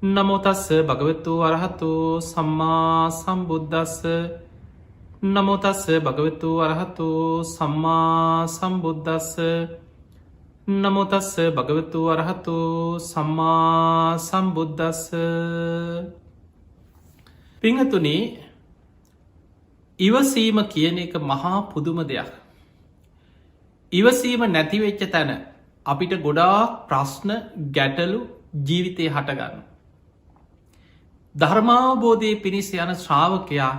නමෝතස්ස භගවතු වරහතු සම්මා සම්බුද්ධස්ස නමෝතස්ස භගවතු වරහතු සම්මා සම්බුද්ධස්ස නමෝතස්ස භගවතු වරහතු සම්මා සම්බුද්ධස්ස. පිංහතුනි, ඉවසීම කියන එක මහා පුදුම දෙයක්. ඉවසීම නැතිවෙච්ච තැන අපිට ගොඩාක් ප්‍රශ්න ගැටලු ජීවිතය හටගන්න. ධර්මාවබෝධය පිණිස යන ශ්‍රාවකයා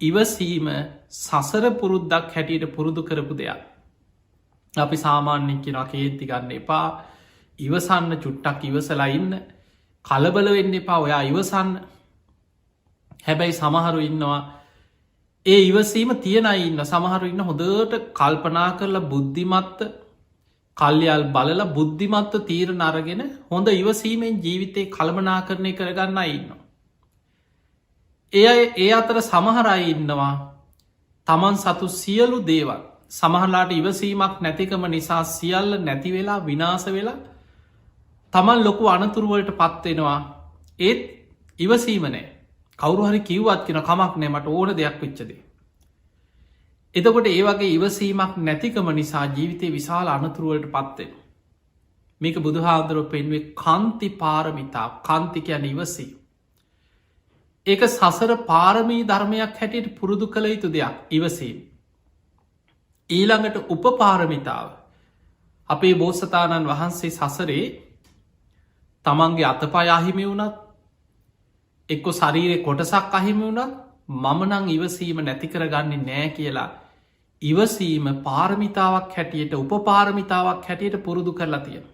ඉවසීම සසර පුරුද්දක් හැටියට පුරුදු කරපු දෙයක්. අපි සාමාන්‍යෙන් කියෙන කේන්ති ගන්න එපා, ඉවසන්න චුට්ටක් ඉවසලා ඉන්න, කලබල වෙන්න එපා, ඔයා ඉවසන්න. හැබැයි සමහරු ඉන්නවා ඒ ඉවසීම තියෙනයි ඉන්න. සමහරු ඉන්න හොඳට කල්පනා කරලා බුද්ධිමත්ත කල්යල් බලල බුද්ධිමත්ව තීරණ අරගෙන හොඳ ඉවසීමෙන් ජීවිතය කළමනා කරණය කරගන්න ඉන්නවා. ඒ අතර සමහරයි ඉන්නවා තමන් සතු සියලු දේවල් සමහලාට ඉවසීමක් නැතිකම නිසා සියල්ල නැතිවෙලා විනාස වෙලා තමන් ලොකු අනතුරුවලට පත්වෙනවා. ඒත් ඉවසීමනෑ කවරුහරි කිව්වත් කියෙන කමක් නෑ මට ඕන දෙයක් විච්චදේ. එතකොට ඒ වගේ ඉවසීමක් නැතිකම නිසා ජීවිතය විශාල අනතුරුවලට පත්වෙන. මේක බුදුහාදුරුව පෙන්වේ කන්ති පාරමිතා, කන්තිකයන ඉවසී. ඒක සසර පාරමී ධර්මයක් හැටියට පුරුදු කළ යුතු දෙයක් ඉවසීම. ඊළඟට උපපාරමිතාව. අපේ බෝසතාණන් වහන්සේ සසරේ තමන්ගේ අතපා අහිමි වුණත් එක්කො ශරීරය කොටසක් අහිමි වුණත් මමනං ඉවසීම නැති කරගන්නේ නෑ කියලා ඉවසීම පාරමිතාවක් හැටියට උපපාරමිතාවක් හැටියට පුරුදු කරලා තියෙන.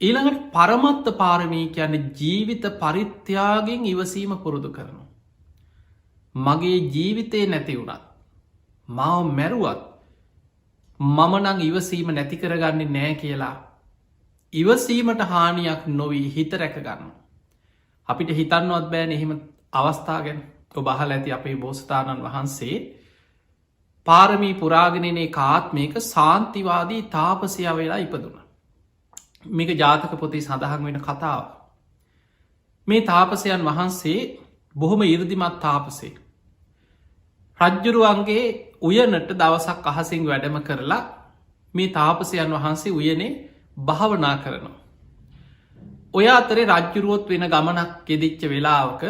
ඊළඟට පරමත්ත පාරමී කියන ජීවිත පරිත්‍යාගෙන් ඉවසීම පුරුදු කරනු. මගේ ජීවිතය නැති වුණත් මාව මැරුවත් මමනං ඉවසීම නැති කරගන්නේ නෑ කියලා ඉවසීමට හානියක් නොවී හිත රැකගන්න. අපිට හිතන්නවත් බෑන එහෙම අවස්ථාගෙන ඔබහල ඇති අපේ බෝසතාණන් වහන්සේ පාරමී පුරාගෙනනේ කාත්මයක සාන්තිවාදී තාපසය වෙලා ඉපදුන. මේක ජාතක පොතේ සඳහන් වෙන කතාව. මේ තාපසයන් වහන්සේ බොහොම ඉරදිමත් තාපසේ. රජ්ජුරුවන්ගේ උයනට දවසක් අහසිං වැඩම කරලා මේ තාපසයන් වහන්සේ උයනේ භාවනා කරනවා. ඔය අතරේ රජ්ජුරුවොත් වෙන ගමනක් ගෙදිච්ච වෙලාවක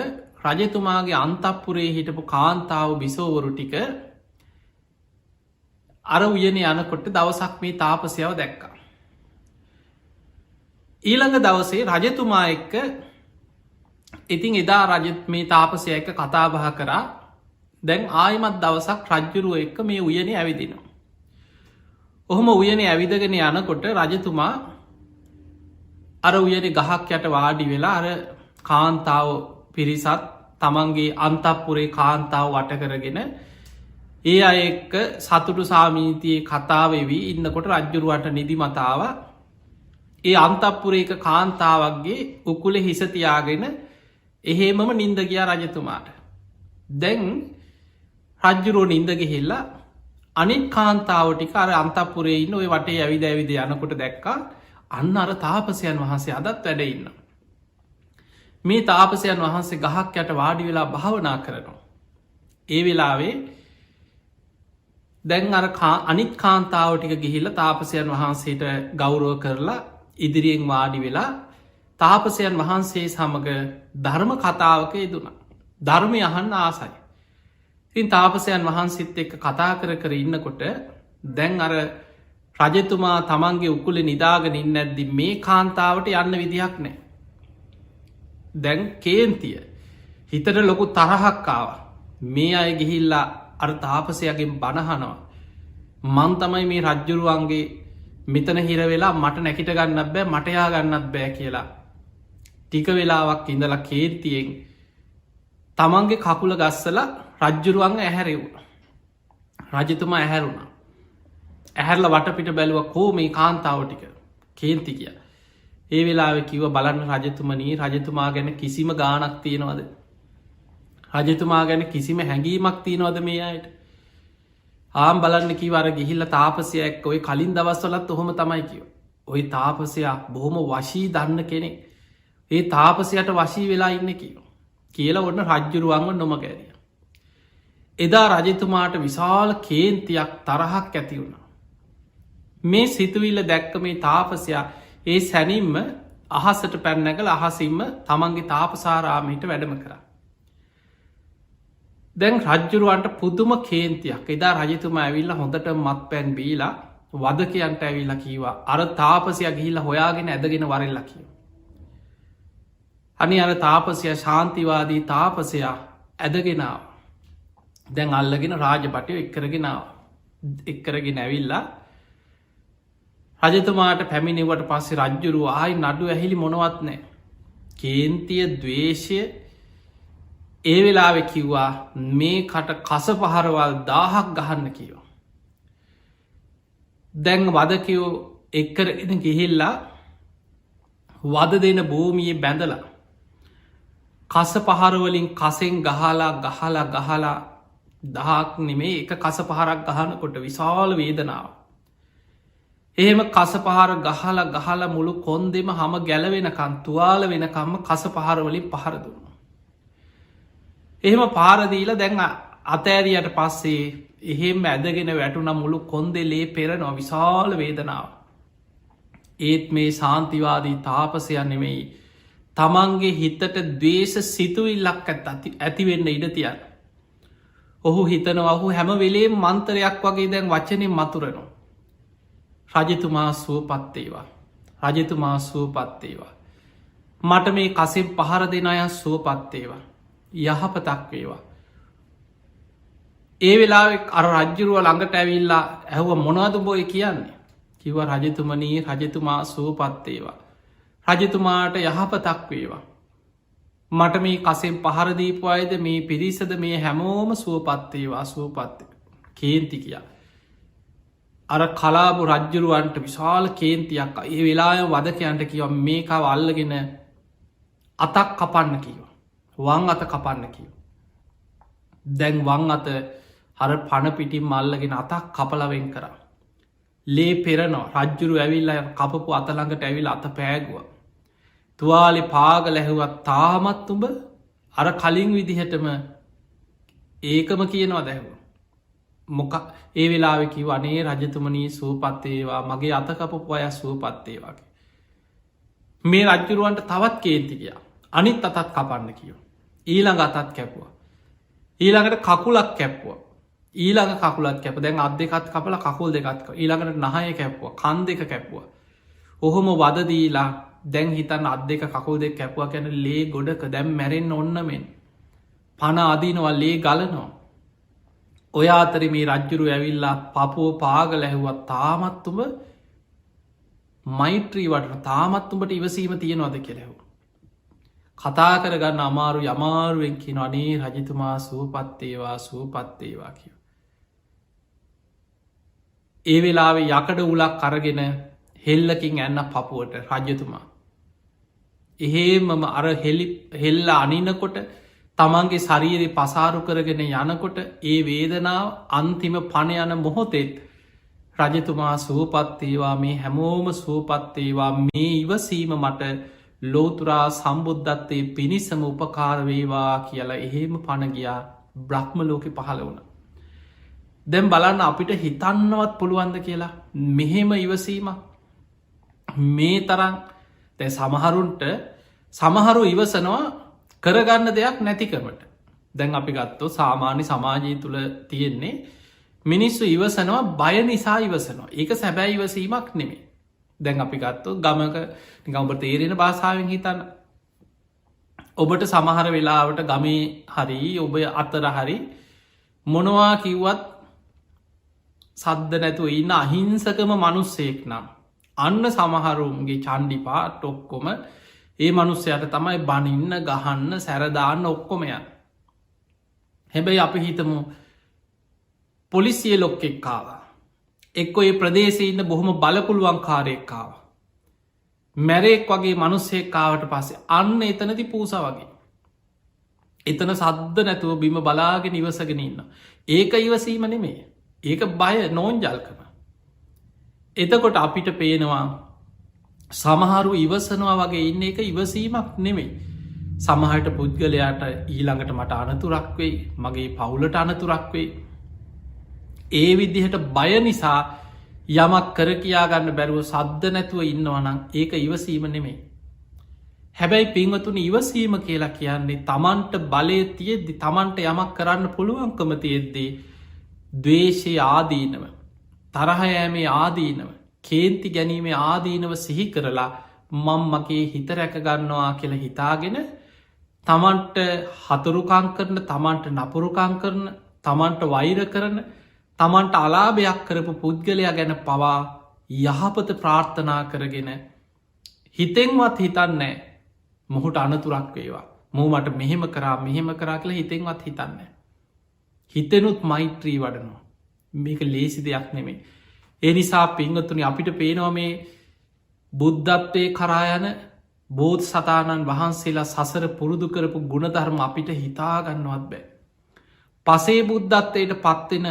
රජතුමාගේ අන්තපුරේ හිටපු කාන්තාව බිසෝවරු ටික අර උයන යනකොට දවසක් මේ තාපසයාව දැක්කා. ඊළඟ දවසේ රජතුමා එක්ක ඉතින් එදා රජත් මේ තාපසය එක කතාබහ කරා. දැන් ආයමත් දවසක් රජ්ජුරුව එක්ක මේ උයනේ ඇවිදිනවා. ඔහොම උයනේ ඇවිදගෙන යනකොට රජතුමා අර උයන ගහක් යට වාඩි වෙලා අර කාන්තාව පිරිසත් තමන්ගේ අන්තපුරේ කාන්තාව වට කරගෙන ඒ අයෙක්ක සතුටු සාමීතියේ කතාවෙවී ඉන්නකොට රජ්ජුරුවට නිදිමතාව ඒ අන්තපුරේක කාන්තාවක්ගේ උකුල හිසතියාගෙන එහෙමම නින්ද ගියා රජතුමාට. දැන් රජ්ජුරුව නින්දගෙහෙල්ලා අනිත් කාන්තාවටික අර අන්තපුරේ ඉන්න ඔය වටේ ඇවිද ඇවිද යනකොට දැක්කා අන්න අර තාපසයන් වහන්සේ අදත් වැඩ ඉන්න. මේ තාපසයන් වහන්සේ ගහක් යට වාඩි වෙලා භාවනා කරනවා. ඒ වෙලාවේ දැන් අර අනිත් කාන්තාවටික ගිහිල්ල තාපසයන් වහන්සේට ගෞරුව කරලා ඉදිරියෙන් වාඩි වෙලා තාපසයන් වහන්සේ සමඟ ධර්ම කතාවක යෙදුණ. ධර්මය අහන්න ආසයි. ඉතින් තාපසයන් වහන්සිත් එක්ක කතා කර ඉන්නකොට දැන් අර රජතුමා තමන්ගේ උකුල නිදාගෙන ඉන්න ඇද්දි මේ කාන්තාවට යන්න විදිහක් නෑ. දැන් කේන්තිය හිතට ලොකු තරහක්කාව මේ අය ගිහිල්ලා අර තාපසයගෙන් බණහනවා. මන් තමයි මේ රජ්ජුරුවන්ගේ මෙතන හිර වෙලා මට නැකිට ගන්නත් බෑ මටයා ගන්නත් බෑ කියලා. ටික වෙලාවක් ඉඳලා කේන්තියෙන් තමන්ගේ කකුල ගස්සල රජ්ජුරුවන්ග ඇහැරෙවුණ. රජතුමා ඇහැරුණා. ඇහැරල වටපිට බැලුව කෝ මේ කාන්තාවටික කේන්ති කිය. ඒ වෙලාව කිව බලන්න රජතුමනී රජතුමා ගැන කිසිම ගානක් තියෙනවද. රජතුමා ගැන කිසිම හැඟීමක් තියෙනවද මේ අයට. ආම් බලන්න කිවර ගිහිල්ල තාපසයක් ඔය කලින් දවස්වලත් ඔහොම තමයි කිව. ඔය තාපසයා බොහොම වශී දන්න කෙනෙක්. ඒ තාපසයට වශී වෙලා ඉන්න කියලා ඔන්න රජ්ජුරුවන්ව නොමගැරිය. එදා රජතුමාට විශාල කේන්තියක් තරහක් ඇති වුණ. මේ සිතුවිල්ල දැක්ක මේ තාපසයා ඒ සැනින්ම අහසට පැන්නකල අහසින්ම තමන්ගේ තාපසාරාමයට වැඩම කර. දැන් රජ්ජුරුවන්ට පුදුම කේන්තියක් එදා රජතුම ඇවිල්ල හොඳට මත් පැන් බීලා වදකයන්ට ඇවිල්ල කීවා අර තාපසය ගිහිල්ල හොයාගෙන ඇදගෙන වරල්ල කියව. අනි අර තාපසය ශාන්තිවාදී තාපසයා ඇදගෙනාව. දැන් අල්ලගෙන රාජපටය එක්කරගෙන ඇවිල්ලා රජතුමාට පැමිණිවට පස්සේ රජ්ජුරුව ආයි නඩු ඇහිලි මොනවත් නෑ. කේන්තිය දවේශය ඒ වෙලාවෙ කිව්වා මේ කට කස පහරවල් 1000ක් ගහන්න කියව. දැන් වදකයෝ එක්කරගෙන ගිහිල්ලා වද දෙන භූමියේ බැඳලා කස පහරවලින් කසෙන් ගහලා දහක් නෙමේ එක කස පහරක් ගහනකොට විශාල වේදනාව. එහෙම කස පහර ගහලා මුළු කොන්දෙම හම ගැලවෙනකන් තුවාල වෙනකම්ම කස පහරවලින් පහර දුන්න. එහෙම පාරදීල දැන් අතෑරියට පස්සේ එහෙම ඇදගෙන වැටුන මුළු කොන්දෙලේ පෙරනවා විශාල වේදනාව. ඒත් මේ ශාන්තිවාදී තාපසයන් නෙමෙයි තමන්ගේ හිතට දවේශ සිතුවිල්ලක් ඇතිවෙන්න ඉඩතියන්න. ඔහු හිතනවා ඔහු හැම වෙලේ මන්තරයක් වගේ දැන් වචනෙන් මතුරනවා. රජතුමා සුවපත්තේවා. රජතුමා සුවපත්තේවා. මට මේ කසෙන් පහර දෙන අය සුවපත්තේවා. යහපතක් වේවා. ඒ වෙලා අර රජ්ජුරුව ළඟට ඇවිල්ලා ඇහුව මොනවද බොය කියන්නේ. කිව රජතුමනී රජතුමා සුවපත්තේවා. රජතුමාට යහපතක් වේවා. මට මේ කසෙන් පහරදීපු අයද මේ පිරිසද මේ හැමෝම සුවපත්තේවා සුවපත්තය කේන්ති කියා. අර කලාබු රජ්ජුරුවන්ට විශාල කේන්තියක් ඒ වෙලාය වදකයන්ට කියව මේකාව අල්ලගෙන අතක් කපන්න කියව. වං අත කපන්න කියව. දැන් වං අත හර පණපිටින් මල්ලගෙන අතක් කපලවෙන් කරා. ලේ පෙරනවා රජ්ජුරු ඇවිල්ල කපපු අතළඟට ඇවිල් අත පෑගුව. තුවාලි පාග ලැහුවත් තාමත් උඹ අර කලින් විදිහටම ඒකම කියනවා දැහුව. මොක ඒ වෙලාවෙකි වනේ රජතුමනී සූපත්තේවා මගේ අතකපපු අය සූපත්තේවාගේ. මේ රජ්ජුරුවන්ට තවත් කේන්තිකයා අනිත් අතත් කපන්න කියව. ඊළඟ අතත් කැපුව. ඊළඟට කකුලක් කැප්පුව. ඊළඟ කකුලත් කැප දැන් අත් දෙකත් කපල කකුල් දෙකත්ක ඊළඟට නහය කැප්පුව කන් දෙක කැප්පුව. ඔහොම වදදීලා දැන් හිතන් අත් දෙක කකුල් දෙක් කැපුව කැන ලේ ගොඩක දැම් මැරෙන් ඔන්නමෙන් පණ අදීනවා ලේ ගලනවා. ඔය අතර මේ රජ්ජුරු ඇවිල්ලා පපුෝ පාග ලැහුවත් තාමත්තුම මෛත්‍රී වටන තාමත්තුමට ඉවසීම තියෙනවද කෙලෙහු. කතා කරගන්න අමාරු යමාරුවෙන් කින අනේ රජතුමා සූපත්තේවා සූපත්තේවා කිය. ඒ වෙලාවේ යකඩ උලක් කරගෙන හෙල්ලකින් ඇන්න පපුුවට රජතුමා. එහෙමම අර හෙල්ල අනිනකොට තමන්ගේ ශරීරය පසාරු කරගෙන යනකොට ඒ වේදනාව අන්තිම පණ යන මොහොතෙත් රජතුමා සූපත්තේවා මේ හැමෝම සූපත්තේවා මේ ඉවසීම මට ලෝතුරා සම්බුද්ධත්තේ පිණිසම උපකාරවේවා කියලා එහෙම පණගයා බ්‍රහ්ම ලෝක පහළ වුණ. දැම් බලන්න අපිට හිතන්නවත් පුළුවන්ද කියලා මෙහෙම ඉවසීම මේ තරන් තැ සමහරුන්ට සමහරු ඉවසනවා කරගන්න දෙයක් නැතිකමට. දැන් අපි ගත්තෝ සාමාන්‍ය සමාජී තුළ තියෙන්නේ මිනිස්සු ඉවසනවා බය නිසා ඉවසනවා ඒක සැබෑ ඉවසීමක් නෙමේ. දැන් අපි ගත්තෝ ගමක ගම්බ තේරෙන භාසාාවෙන් හිතන්න. ඔබට සමහර වෙලාවට ගමේ හරි ඔබ අත්තර හරි මොනවා කිව්වත් සද්ධ නැතුව ඉන්න අහිංසකම මනුස්සෙක් නම්. අන්න සමහරුන්ගේ චන්ඩිපා ටොක්කොම ඒ මනුස්සයට තමයි බනින්න ගහන්න සැරදාන්න ඔක්කොමයන්. හැබැයි අපි හිතමු පොලිසිය ලොක්කෙක්කාව. එක්කො ඒ ප්‍රදේශය ඉන්න බොහොම බලපුළුවන්කාරයෙක්කාව. මැරෙක් වගේ මනුස්සෙක්කාවට පස්සේ අන්න එතනති පූස වගේ. එතන සද්ධ නැතුව බිම බලාගෙන ඉවසගෙන ඉන්න. ඒක ඉවසීම නෙමේ. ඒක බය නෝන්ජල්කම. එතකොට අපිට පේනවා සමහරු ඉවසනවා වගේ ඉන්න එක ඉවසීමක් නෙමෙයි. සමහට පුද්ගලයාට ඊළඟට මට අනතුරක් වෙයි, මගේ පවුලට අනතුරක් වෙයි. ඒ විදිහට බය නිසා යමක් කර කියාගන්න බැරුව සද්ධ නැතුව ඉන්නවනම් ඒක ඉවසීම නෙමෙයි. හැබැයි පින්වතුන ඉවසීම කියලා කියන්නේ තමන්ට බලය තියෙද්දි තමන්ට යමක් කරන්න පුළුවන්කම තියෙද්දී දවේශය ආදීනව, තරහයෑමේ ආදීනව, කේන්ති ගැනීමේ ආදීනව සිහි කරලා මං මගේ හිත රැකගන්නවා කියල හිතාගෙන තමන්ට හතුරුකං කරන, තමන්ට නපුරුකං කරන, තමන්ට වෛර කරන, තමන්ට අලාභයක් කරපු පුද්ගලයා ගැන පවා යහපත ප්‍රාර්ථනා කරගෙන හිතෙන්වත් හිතන්නේ මොහුට අනතුරක් වේවා, මූ මට මෙහෙම කරා කියලා හිතෙන්වත් හිතන්න. හිතෙනුත් මෛත්‍රී වඩනවා. මේක ලේසි දෙයක් නෙමේ. ඒ නිසා පිංගතුනි අපිට පේනවා මේ බුද්ධත්වය කරායන බෝධ සතානන් වහන්සේලා සසර පුරුදු කරපු ගුණධර්ම අපිට හිතාගන්නවත් බෑ. පසේ බුද්ධත්වයට පත්වෙන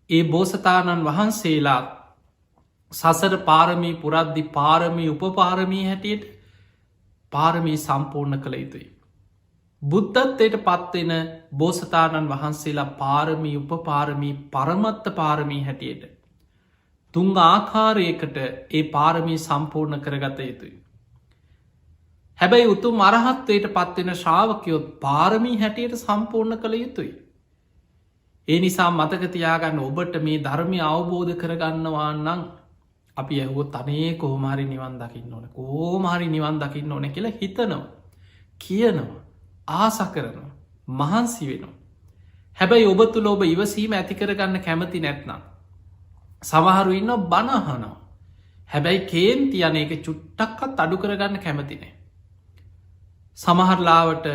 ඒ බෝසතාණන් වහන්සේලා සසර පාරමී පුරද්දි පාරමී උපපාරමී හැටියට පාරමී සම්පූර්ණ කළ යුතුයි. බුද්ධත්වයට පත්වෙන බෝසතාණන් වහන්සේලා පාරමී උපපාරමී පරමත්ත පාරමී හැටියට තුං ආකාරයකට ඒ පාරමී සම්පූර්ණ කරගත යුතුයි. හැබැයි උතුම් අරහත්වයට පත්වෙන ශ්‍රාවකයොත් පාරමී හැටියට සම්පූර්ණ කළ යුතුයි. ඒ නිසා මතකතියාගන්න ඔබට මේ ධර්මය අවබෝධ කරගන්නවා නම් අපි ඇහුවොත් අනේ කෝමාරි නිවන් දකින්න ඕන, කෝමාරි නිවන් දකින්න ඕන කියලා හිතනවා, කියනවා, ආස කරනවා, මහන්සි වෙනවා. හැබැයි ඔබ තුළ ඔබ ඉවසීම ඇති කරගන්න කැමති නැත්නම් සමහරු ඉන්න බනහනවා. හැබැයි කේන්ති අනේක චුට්ටක්කත් අඩු කරගන්න කැමතිනේ. සමහරලාවට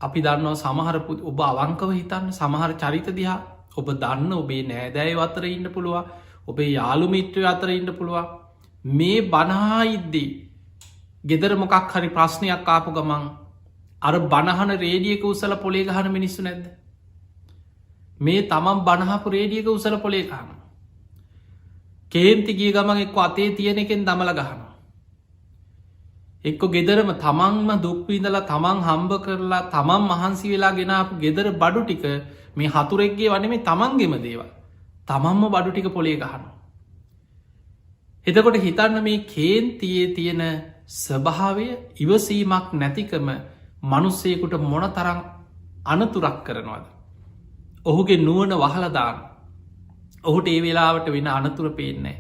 අපි දන්නවා සමහරපු ඔබ අවංකව හිතන්න සමහර චරිත දිහා ඔබ දන්න ඔබේ නෑදෑය අතර ඉන්න පුළුවන්, ඔබේ යාළු මිත්‍රය අතර ඉන්න පුළුවන්. මේ බනහා ඉද්දී ගෙදර මොකක් හරි ප්‍රශ්නයක් ආපු ගමන් අර බණහන රේඩියක උසල පොලේ ගහන මිනිස්සු නැද්ද? මේ තමන් බණහපු රේඩියක උසල පොලේ ගහන කේන්ති ගිය ගමන් එක්ක අතේ තියෙන එකෙන් දමල ගහනවා. එක්ක ගෙදරම තමන්ම දුක්විඳලා තමන් හම්බ කරලා තමන් මහන්සි වෙලා ගෙනාපු ගෙදර බඩු ටික මේ හතුරෙක්ගේ වනේ මේ තමන්ගෙම දේවල් තමන්ම බඩු ටික පොලේ ගහනවා. එතකොට හිතන්න මේ කේන්තියේ තියෙන ස්වභාවය ඉවසීමක් නැතිකම මනුස්සයකුට මොන තරම් අනතුරක් කරනවාද. ඔහුගේ නුවන වහලදාන ඔහුට ඒ වෙලාවට වෙන අනතුර පේන්නේ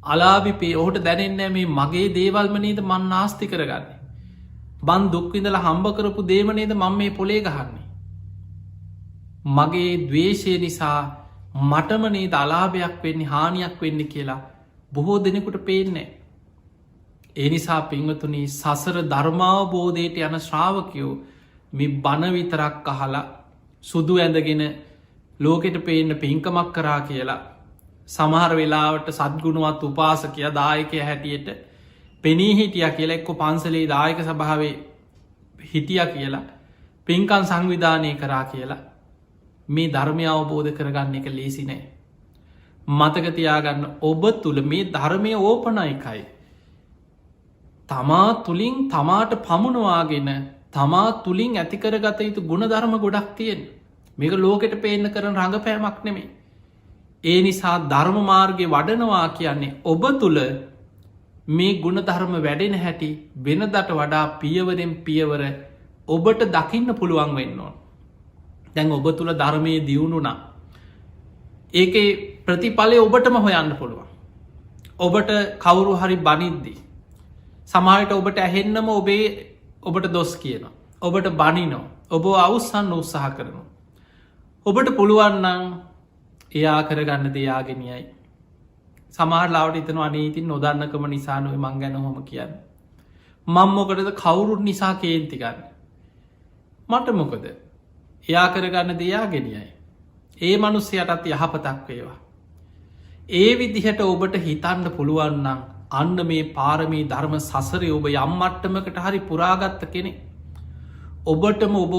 අලාවිපේ ඔහුට දැනෙන්නේ මේ මගේ දේවල්මනේද මන් නාස්ති කරගන්න, බන් දුක්විඳල හම්බ කරපු දේමනේද මං මේ පොලේ ගහන්නේ, මගේ දවේශය නිසා මටමනේ අලාභයක් වෙන්නේ හානියක් වෙන්න කියලා බොහෝ දෙනෙකුට පේන්නේ. ඒ නිසා පින්වතුනි සසර ධර්මාවබෝධයට යන ශ්‍රාවකයෝ මේ බණ විතරක් අහලා සුදු ඇඳගෙන ලෝකෙට පේන්න පින්කමක් කරා කියලා සමහර වෙලාවට සද්ගුණුවත් උපාසකය දායකය හැටියට පෙනී හිටිය කියලා එක්කො පන්සලේ දායක සභාවේ හිටිය කියලා පින්කන් සංවිධානය කරා කියලා මේ ධර්මය අවබෝධ කරගන්න එක ලේසි නෑ. මතකතියාගන්න ඔබ තුළ මේ ධර්මය ඕපනයිකයි. තමා තුළින් තමාට පමුණවාගෙන තමා තුළින් ඇතිකරගත යුතු ගුණ ධර්ම ගොඩක් තියෙන් මේක ලෝකෙට පේන්න කරන රඟපෑමක් නෙමේ. ඒ නිසා ධර්ම මාර්ගය වඩනවා කියන්නේ ඔබ තුළ මේ ගුණ ධර්ම වැඩෙන හැටි වෙනදට වඩා පියවරෙන් පියවර ඔබට දකින්න පුළුවන් වෙන්න ඕන. දැන් ඔබ තුළ ධර්මය දියුණුනා ඒක ප්‍රතිඵලය ඔබටම හොයන්න පුළුවන්. ඔබට කවුරු හරි බනිද්දී සමහට ඔබට ඇහෙන්නම ඔබට දොස් කියන, ඔබට බනිනෝ, ඔබ අවුස්සන්න උත්සාහ කරනවා. ඔබට පුළුවන්නන් එයා කරගන්න දෙයාගෙනයයි. සමහරලාවට ඉතන අනීතින් නොදන්නකම නිසානුව මං ගැන හොම කියන්න. මංමොකටද කවුරුත් නිසා කේන්තිගන්න. මට මොකද එයා කරගන්න දෙයාගෙනයයි. ඒ මනුස්සයටත් යහපතක් වේවා. ඒ විදිහට ඔබට හිතන්න පුළුවන්නම් අන්න මේ පාරමී ධර්ම සසරය ඔබ යම්මට්ටමකට හරි පුරාගත්ත කෙනෙ ඔබටම ඔබ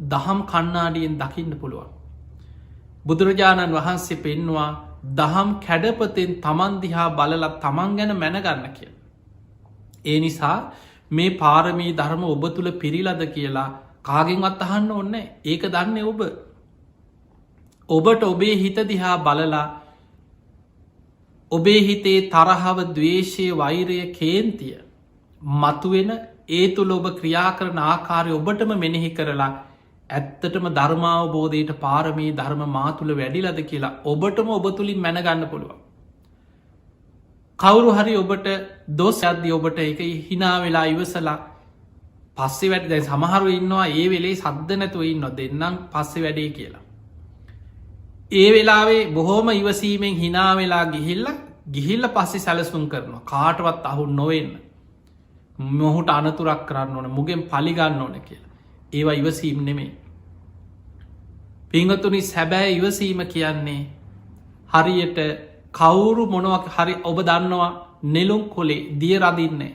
දහම් කන්නාඩියෙන් දකින්න පුළුවන්. බුදුරජාණන් වහන්සේ පෙන්වා දහම් කැඩපතෙන් තමන්දිහා බලලත් තමන් ගැන මැනගන්න කිය. ඒ නිසා මේ පාරමී ධර්ම ඔබ තුළ පිරිලද කියලා කාගෙන්වත් අහන්න ඕන්න ඒක දන්න ඔබ. ඔබට ඔබේ හිත දිහා බලලා ඔබේ හිතේ තරහව දවේශය වෛරය කේන්තිය මතුවෙන ඒ තුළ ඔබ ක්‍රියා කරන ආකාරය ඔබටම මෙනෙහි කරලා ඇත්තටම ධර්මාවබෝධයට පාරමී ධර්ම මාතුළ වැඩිලද කියලා ඔබටම ඔබ තුළින් මැනගන්න පුළුවන්. කවුරු හරි ඔබට දොස් අද්දි ඔබට එක හිනා වෙලා ඉවසලා පස්සෙ වැඩ දැ සමහරු ඉන්නවා ඒ වෙලේ සද්ධ නැතුව ඉන්න දෙන්නම් පස්සෙ වැඩේ කියලා. ඒ වෙලාවේ බොහෝම ඉවසීමෙන් හිනා වෙලා ගිහිල්ල පස්සෙ සැලසුම් කරනවා කාටවත් අහු නොවෙන්න මොහුට අනතුරක් කරන්න ඕන මුගෙන් පලිගන්න ඕන කියලා. ඒවා ඉවසීම් නෙමේ. පිංහතුනි සැබෑ ඉවසීම කියන්නේ හරියට කවුරු මොනවක් හරි ඔබ දන්නවා නෙලුම් කොලේ දිය රදින්නේ.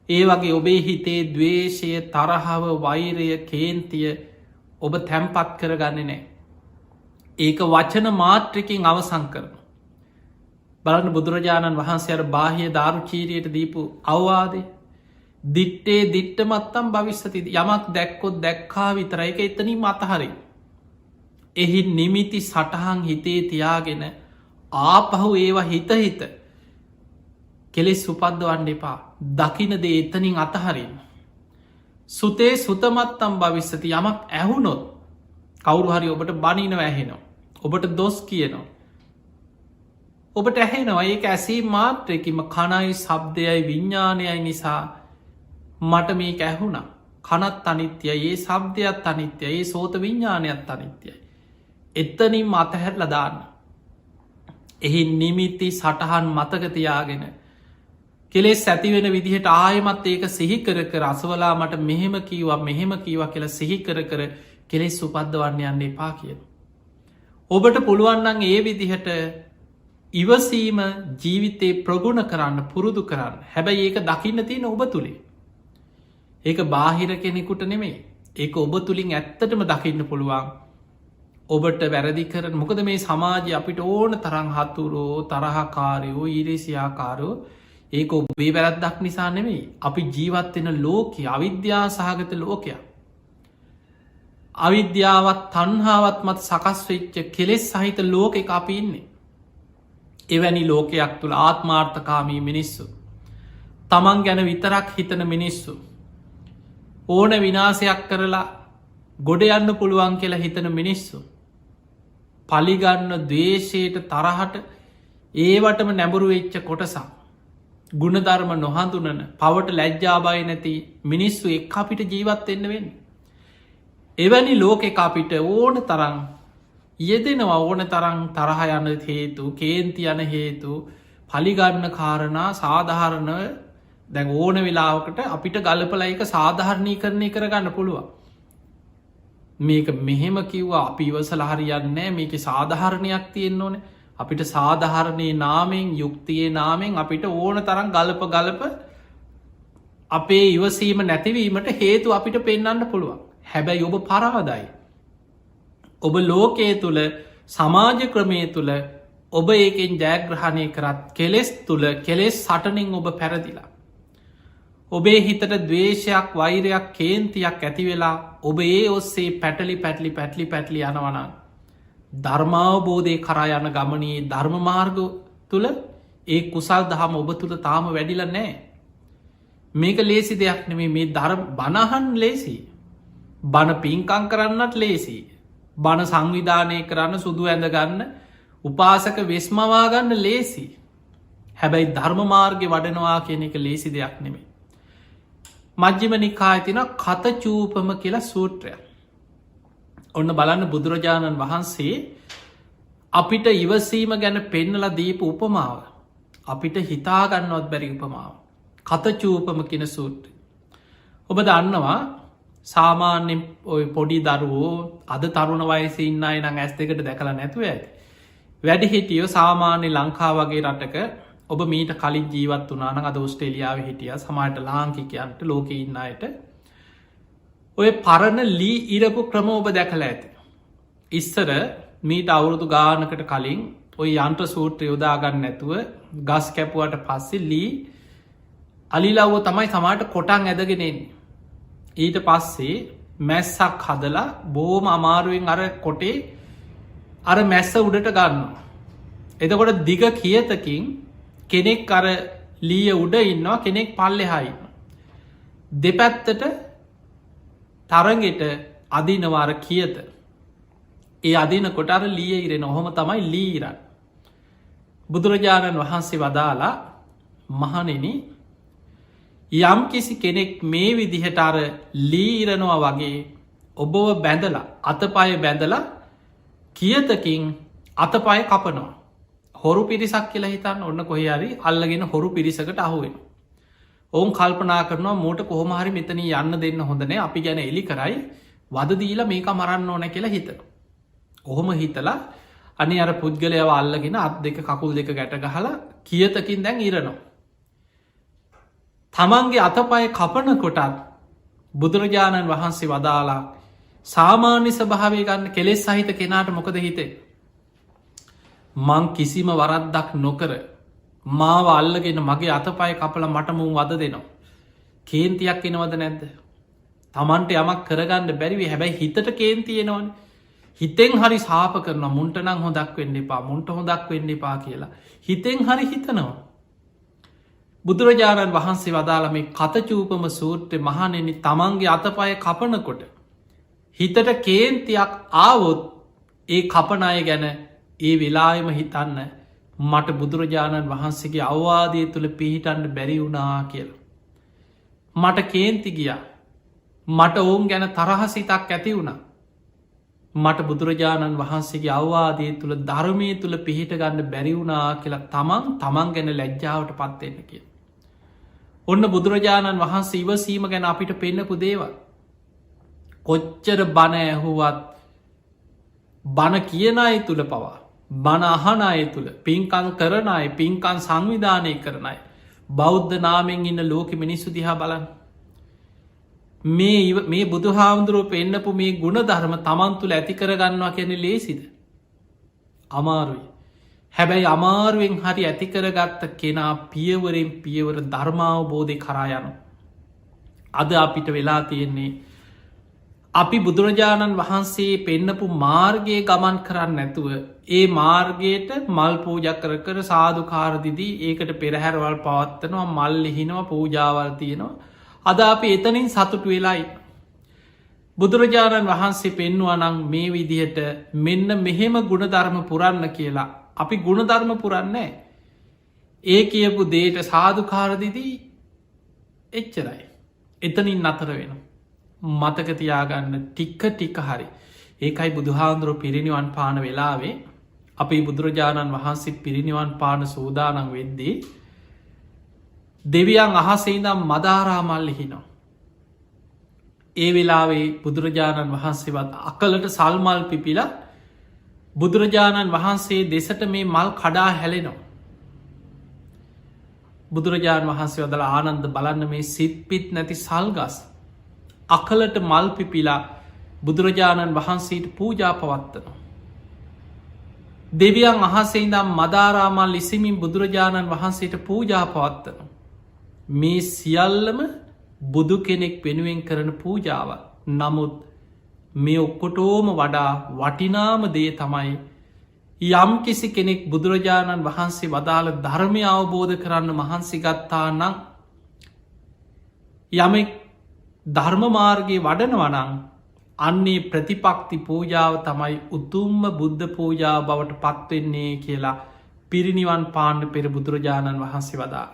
ඒ වගේ ඔබේ හිතේ දවේශය තරහව වෛරය කේන්තිය ඔබ තැම්පත් කරගන්න නෑ. ඒක වචන මාත්‍රකින් අවසං කරන. බලන්න බුදුරජාණන් වහන්සේර බාහිය ධාරුචීරයට දීපු අවවාදේ දිට්ටේ දිට්ටමත්තම් භවිස්සති යමක් දැක්කොත් දැක්කා විතරයි එක එතනින් අතහරි. එහි නිමිති සටහන් හිතේ තියාගෙන ආපහු ඒවා හිත කෙලෙස් උපද්දවන්න එපා දකිනද එතනින් අතහරින්. සුතේ සුතමත්තම් භවිස්සති යමක් ඇහුනොත් කවුරු හරි ඔබට බනින වැහෙනවා. ඔබට දොස් කියනවා. ඔබට ඇහෙනවා ඒක ඇසේ මාත්‍රයකිම කණයි සබ්දයයි විඤ්ඥානයයි නිසා මට මේ ඇහුණ කනත් අනිත්‍යයි ඒ සබ්දයක් අනිත්‍යයි ඒ සෝත විඤ්ඥානයක් අනිත්‍යයි. එත්තනින් මතහැර ලදාන්න. එහි නිමිති සටහන් මතකතියාගෙන කෙලෙස් ඇතිවෙන විදිහට ආයමත් ඒක සිහිකර කර අසවලා මට මෙහෙම කීවා කියලා සිහිකර කර කෙලෙස් උපද්දවන්න යන්න එපා කියන. ඔබට පුළුවන්නන් ඒ විදිහට ඉවසීම ජීවිතේ ප්‍රගුණ කරන්න පුරුදු කරන්න හැබැයි ඒක දකින්න තියෙන ඔබ තුළේ. ඒක බාහිර කෙනෙකුට නෙමේ ඒක ඔබ තුළින් ඇත්තටම දකින්න පුළුවන්. ඔබට වැරදි කරන මොකද මේ සමාජය අපිට ඕන තරං හතුරෝ තරහකාරයෝ ඊරේසියාකාරෝ ඒක ඔබේ වැරද්දක් නිසා නෙමෙයි අපි ජීවත්වෙන ලෝකය අවිද්‍යා සහගත ලෝකයක්. අවිද්‍යාවත් තන්හාවත් මත සකස් වෙච්ච කෙලෙස් සහිත ලෝක එක අපි ඉන්නේ. එවැනි ලෝකයක් තුළ ආත්මාර්ථකාමී මිනිස්සු. තමන් ගැන විතරක් හිතන මිනිස්සු. ඕන විනාසයක් කරලා ගොඩ යන්න පුළුවන් කියලා හිතන මිනිස්සු. පලිගන්න දවේශයට තරහට ඒවටම නැඹුරු වෙච්ච කොටසක්. ගුණධර්ම නොහඳුනන පවට ලැජ්ජාබයි නැති මිනිස්සු එක් අපිට ජීවත් එන්න වෙන්න. එවැනි ලෝක එක අපිට ඕන තරං යෙදෙනවා ඕන තරං තරහ යන හේතු කේන්ති යන හේතු පලිගන්න කාරණා සාධාරණ දැන් ඕන වෙලාවකට අපිට ගලපල එක සාධාරණී කරණය කරගන්න පුළුවන්. මේක මෙහෙම කිව්වා අපි ඉවසල හරියන්නේ මේක සාධාරණයක් තියෙන්න්න ඕන අපිට සාධාරණය නාමෙන් යුක්තියේ නාමෙන් අපිට ඕන තරම් ගලප අපේ ඉවසීම නැතිවීමට හේතු අපිට පෙන්වන්න පුළුවන්. හැබැයි ඔබ පරාදයි. ඔබ ලෝකයේ තුළ සමාජ ක්‍රමය තුළ ඔබ ඒකෙන් ජයග්‍රහණය කරත් කෙලෙස් තුළ කෙලෙස් සටනින් ඔබ පැරදිලා. ඔබේ හිතට දවේශයක් වෛරයක් කේන්තියක් ඇති වෙලා ඔබ ඒ ඔස්සේ පැටලි යනවනන්. ධර්මාවබෝධය කරා යන ගමනයේ ධර්ම මාර්ග තුළ ඒ කුසල් දහම ඔබ තුළ තාම වැඩිල නෑ. මේක ලේසි දෙයක් නෙමේ මේ බණහන් ලේසි. බණ පින්කං කරන්නත් ලේසි. බණ සංවිධානය කරන්න සුදු ඇඳගන්න උපාසක වෙස්මවාගන්න ලේසි. හැබැයි ධර්ම මාර්ගය වඩනවා කියන එක ලේසි දෙයක් නෙමේ. මජ්ජිම නිකායතින කත චූපම කියලා සූත්‍රය. ඔන්න බලන්න බුදුරජාණන් වහන්සේ අපිට ඉවසීම ගැන පෙන්නල දීප උපමාව. අපිට හිතාගන්නවත් බැරි උපමාව. කත චූපම කියන සූත්‍රය. ඔබ දන්නවා සාමාන්‍යෙන් ඔය පොඩි දරුවෝ අද තරුණ වයස ඉන්න නං ඇස් දෙකට දැකලා නැතුව ඇති. වැඩි හිටියෝ සාමාන්‍ය ලංකා වගේ රටක ඔබ මීට කලින් ජීවත් වනාන අද ඔස්ට්‍රේලියාව හිටිය සමට ලාංකිකයන්ට ලෝක ඉන්න අයට ඔය පරණ ලී ඉරපු ක්‍රම ඔබ දැකළ ඇති. ඉස්සර මීට අවුරුදු ගානකට කලින් ඔය යන්ත්‍ර සූත්‍ර යොදාගන්න නැතුව ගස් කැපුවට පස්සේ ලී අලිලව්ව තමයි සමාට කොටන් ඇදගෙනෙන්. ඊට පස්සේ මැස්සක් හදලා බෝම අමාරුවෙන් අර කොටේ අර මැස්ස උඩට ගන්න. එතකොට දිග කියතකින් කෙනෙක් අර ලීය උඩ ඉන්නවා කෙනෙක් පල්ලෙ හයින්න. දෙපැත්තට තරගෙට අදිනවාර කියත. ඒ අදින කොටර ලිය ඉරෙන ඔහොම තමයි ලීරන්. බුදුරජාණන් වහන්සේ වදාලා මහනෙන යම් කිසි කෙනෙක් මේ විදිහට අර ලීරනවා වගේ ඔබව බැඳලා අතපය බැඳලා කියතකින් අතපය කපනවා. හොරු පිරිසක් කියලා හිතන්න ඔන්න කොහරි අල්ලගෙන හොරු පිරිසකට අහුවෙන. ඔවුන් කල්පනා කරනවා මෝට කොහොමහරි මෙතන යන්න දෙන්න හොඳනේ අපි ගැන එලි කරයි වදදීලා මේක මරන්න ඕන කියලා හිතන. ඔහොම හිතලා අනි අර පුද්ගලයව අල්ලගෙන අත් දෙක කකුල් දෙක ගැට ගහලා කියතකින් දැන් ඉරනවා. තමන්ගේ අතපය කපන කොටත් බුදුරජාණන් වහන්සේ වදාලා සාමාන්‍ය ස්වභාවය ගන්න කෙලෙස් සහිත කෙනාට මොකද හිතේ. මං කිසිම වරද්දක් නොකර මාව අල්ලගෙන මගේ අතපය කපල මටමුන් වද දෙනවා. කේන්තියක් එනවද නැද්ද. තමන්ට යමක් කරගන්න බැරිවි හැබැයි හිතට කේන්තියෙනවන. හිතෙන් හරි සාප කරන මුන්ටනං හොදක් වෙන්න එපා මුන්ට හොදක් වෙන්න එපා කියලා. හිතෙන් හරි හිතනවා. බුදුරජාණන් වහන්සේ වදාළ මේ කතචූපම සූත්‍රය මහනෙන තමන්ගේ අතපය කපනකොට. හිතට කේන්තියක් ආවොත් ඒ කපනය ගැන ඒ වෙලායම හිතන්න මට බුදුරජාණන් වහන්සේගේ අවවාදය තුළ පිහිටන්ඩ බැරි වුණා කියලා. මට කේන්ති ගියා මට ඔවුන් ගැන තරහසිතක් ඇති වුණ. මට බුදුරජාණන් වහන්සේගේ අවවාදය තුළ ධර්මය තුළ පිහිට ගන්න බැරි වුණා කියලා තමන් ගැන ලැජ්ජාවට පත්වෙන්න කිය. ඔන්න බුදුරජාණන් වහන්සේ ඉවසීම ගැන අපිට පෙන්නපු දේවල්. කොච්චර බණ ඇහුවත් බණ කියන අය තුළ පවා. බණ අහන අය තුළ පින්කං කරන අය පින්කන් සංවිධානය කරනයි. බෞද්ධ නාමෙන් ඉන්න ලෝක මිනිස්සු දිහා බලන්න. මේ බුදු හාමුදුරුව පෙන්න්නපු මේ ගුණ ධර්ම තමන් තුළ ඇති කරගන්නවා කියන ලේසිද. අමාරුයි. හැබැයි අමාරුවෙන් හරි ඇතිකරගත්ත කෙනා පියවරෙන් පියවර ධර්මාවබෝධය කරායනු. අද අපිට වෙලා තියෙන්නේ අපි බුදුරජාණන් වහන්සේ පෙන්නපු මාර්ගයේ ගමන් කරන්න නැතුව ඒ මාර්ගයට මල් පූජ කර සාධකාරදිදී ඒකට පෙරහැරවල් පවත්වනවා මල් ලිහිනවා පූජාවල් තියෙනවා. අද අපි එතනින් සතුට වෙලායි. බුදුරජාණන් වහන්සේ පෙන්වා නං මේ විදිහට මෙන්න මෙහෙම ගුණධර්ම පුරන්න කියලා අපි ගුණධර්ම පුරන්නේ. ඒ කියපු දේට සාධකාරදිදී එච්චරයි. එතනින් නතර වෙන. මතකතියාගන්න ටික්ක හරි. ඒකයි බුදුහාන්දුරුව පිරිනිවන් පාන වෙලාවේ අපි බුදුරජාණන් වහන්සේ පිරිනිවන් පාන සූදානන් වෙද්දී දෙවියන් අහසේදම් මදාරාමල් ලිහිනවා. ඒ වෙලාවේ බුදුරජාණන් වහන්සේවත් අකලට සල්මල් පිපිලා බුදුරජාණන් වහන්සේ දෙසට මේ මල් කඩා හැලෙනවා. බුදුරජාණන් වහන්සේ වදල ආනන්ද බලන්න මේ සිත්පිත් නැති සල්ගස් අකලට මල් පිපිලා බුදුරජාණන් වහන්සේට පූජා පවත්වනවා. දෙවියන් අහසේදම් මදාරාමල් ලිසිමින් බුදුරජාණන් වහන්සේට පූජා පවත්වනවා. මේ සියල්ලම බුදු කෙනෙක් වෙනුවෙන් කරන පූජාව. නමුත් මේ ඔක්කොටෝම වඩා වටිනාම දේ තමයි යම් කිසි කෙනෙක් බුදුරජාණන් වහන්සේ වදාළ ධර්මය අවබෝධ කරන්න මහන්සිගත්තා නං යමෙක් ධර්මමාර්ගයේ වඩනවනං අන්නේ ප්‍රතිපක්ති පූජාව තමයි උතුම්ම බුද්ධ පූජාව බවට පත්වෙන්නේ කියලා පිරිනිවන් පාණ්ඩ පෙර බුදුරජාණන් වහන්සේ වදා.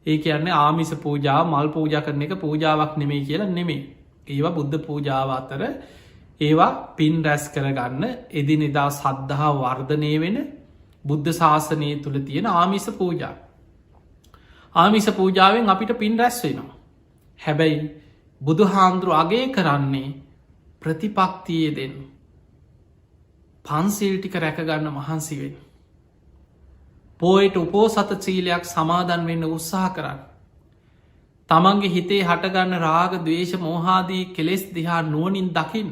ඒ කියන්නේ ආමිස පූජා මල් පූජ කරන එක පූජාවක් නෙමේ කියලා නෙමේ. ඒවා බුද්ධ පූජාව අතර ඒවා පින් රැස් කරගන්න එදිනෙදා සද්ධහා වර්ධනය වෙන බුද්ධ ශාසනය තුළ තියෙන ආමිස පූජා. ආමිස පූජාවෙන් අපිට පින් රැස් වෙනවා. හැබැයි බුදු හාමුදුරු අගේ කරන්නේ ප්‍රතිපක්තියේ දෙන්න. පන්සිල් ටික රැකගන්න මහන්සිවෙන්. පෝයට උපෝසත සීලයක් සමාදන් වෙන්න උත්සාහ කරන්න. තමන්ගේ හිතේ හටගන්න රාග දවේශ මෝහාදී කෙලෙස් දිහා නුවනින් දකිින්.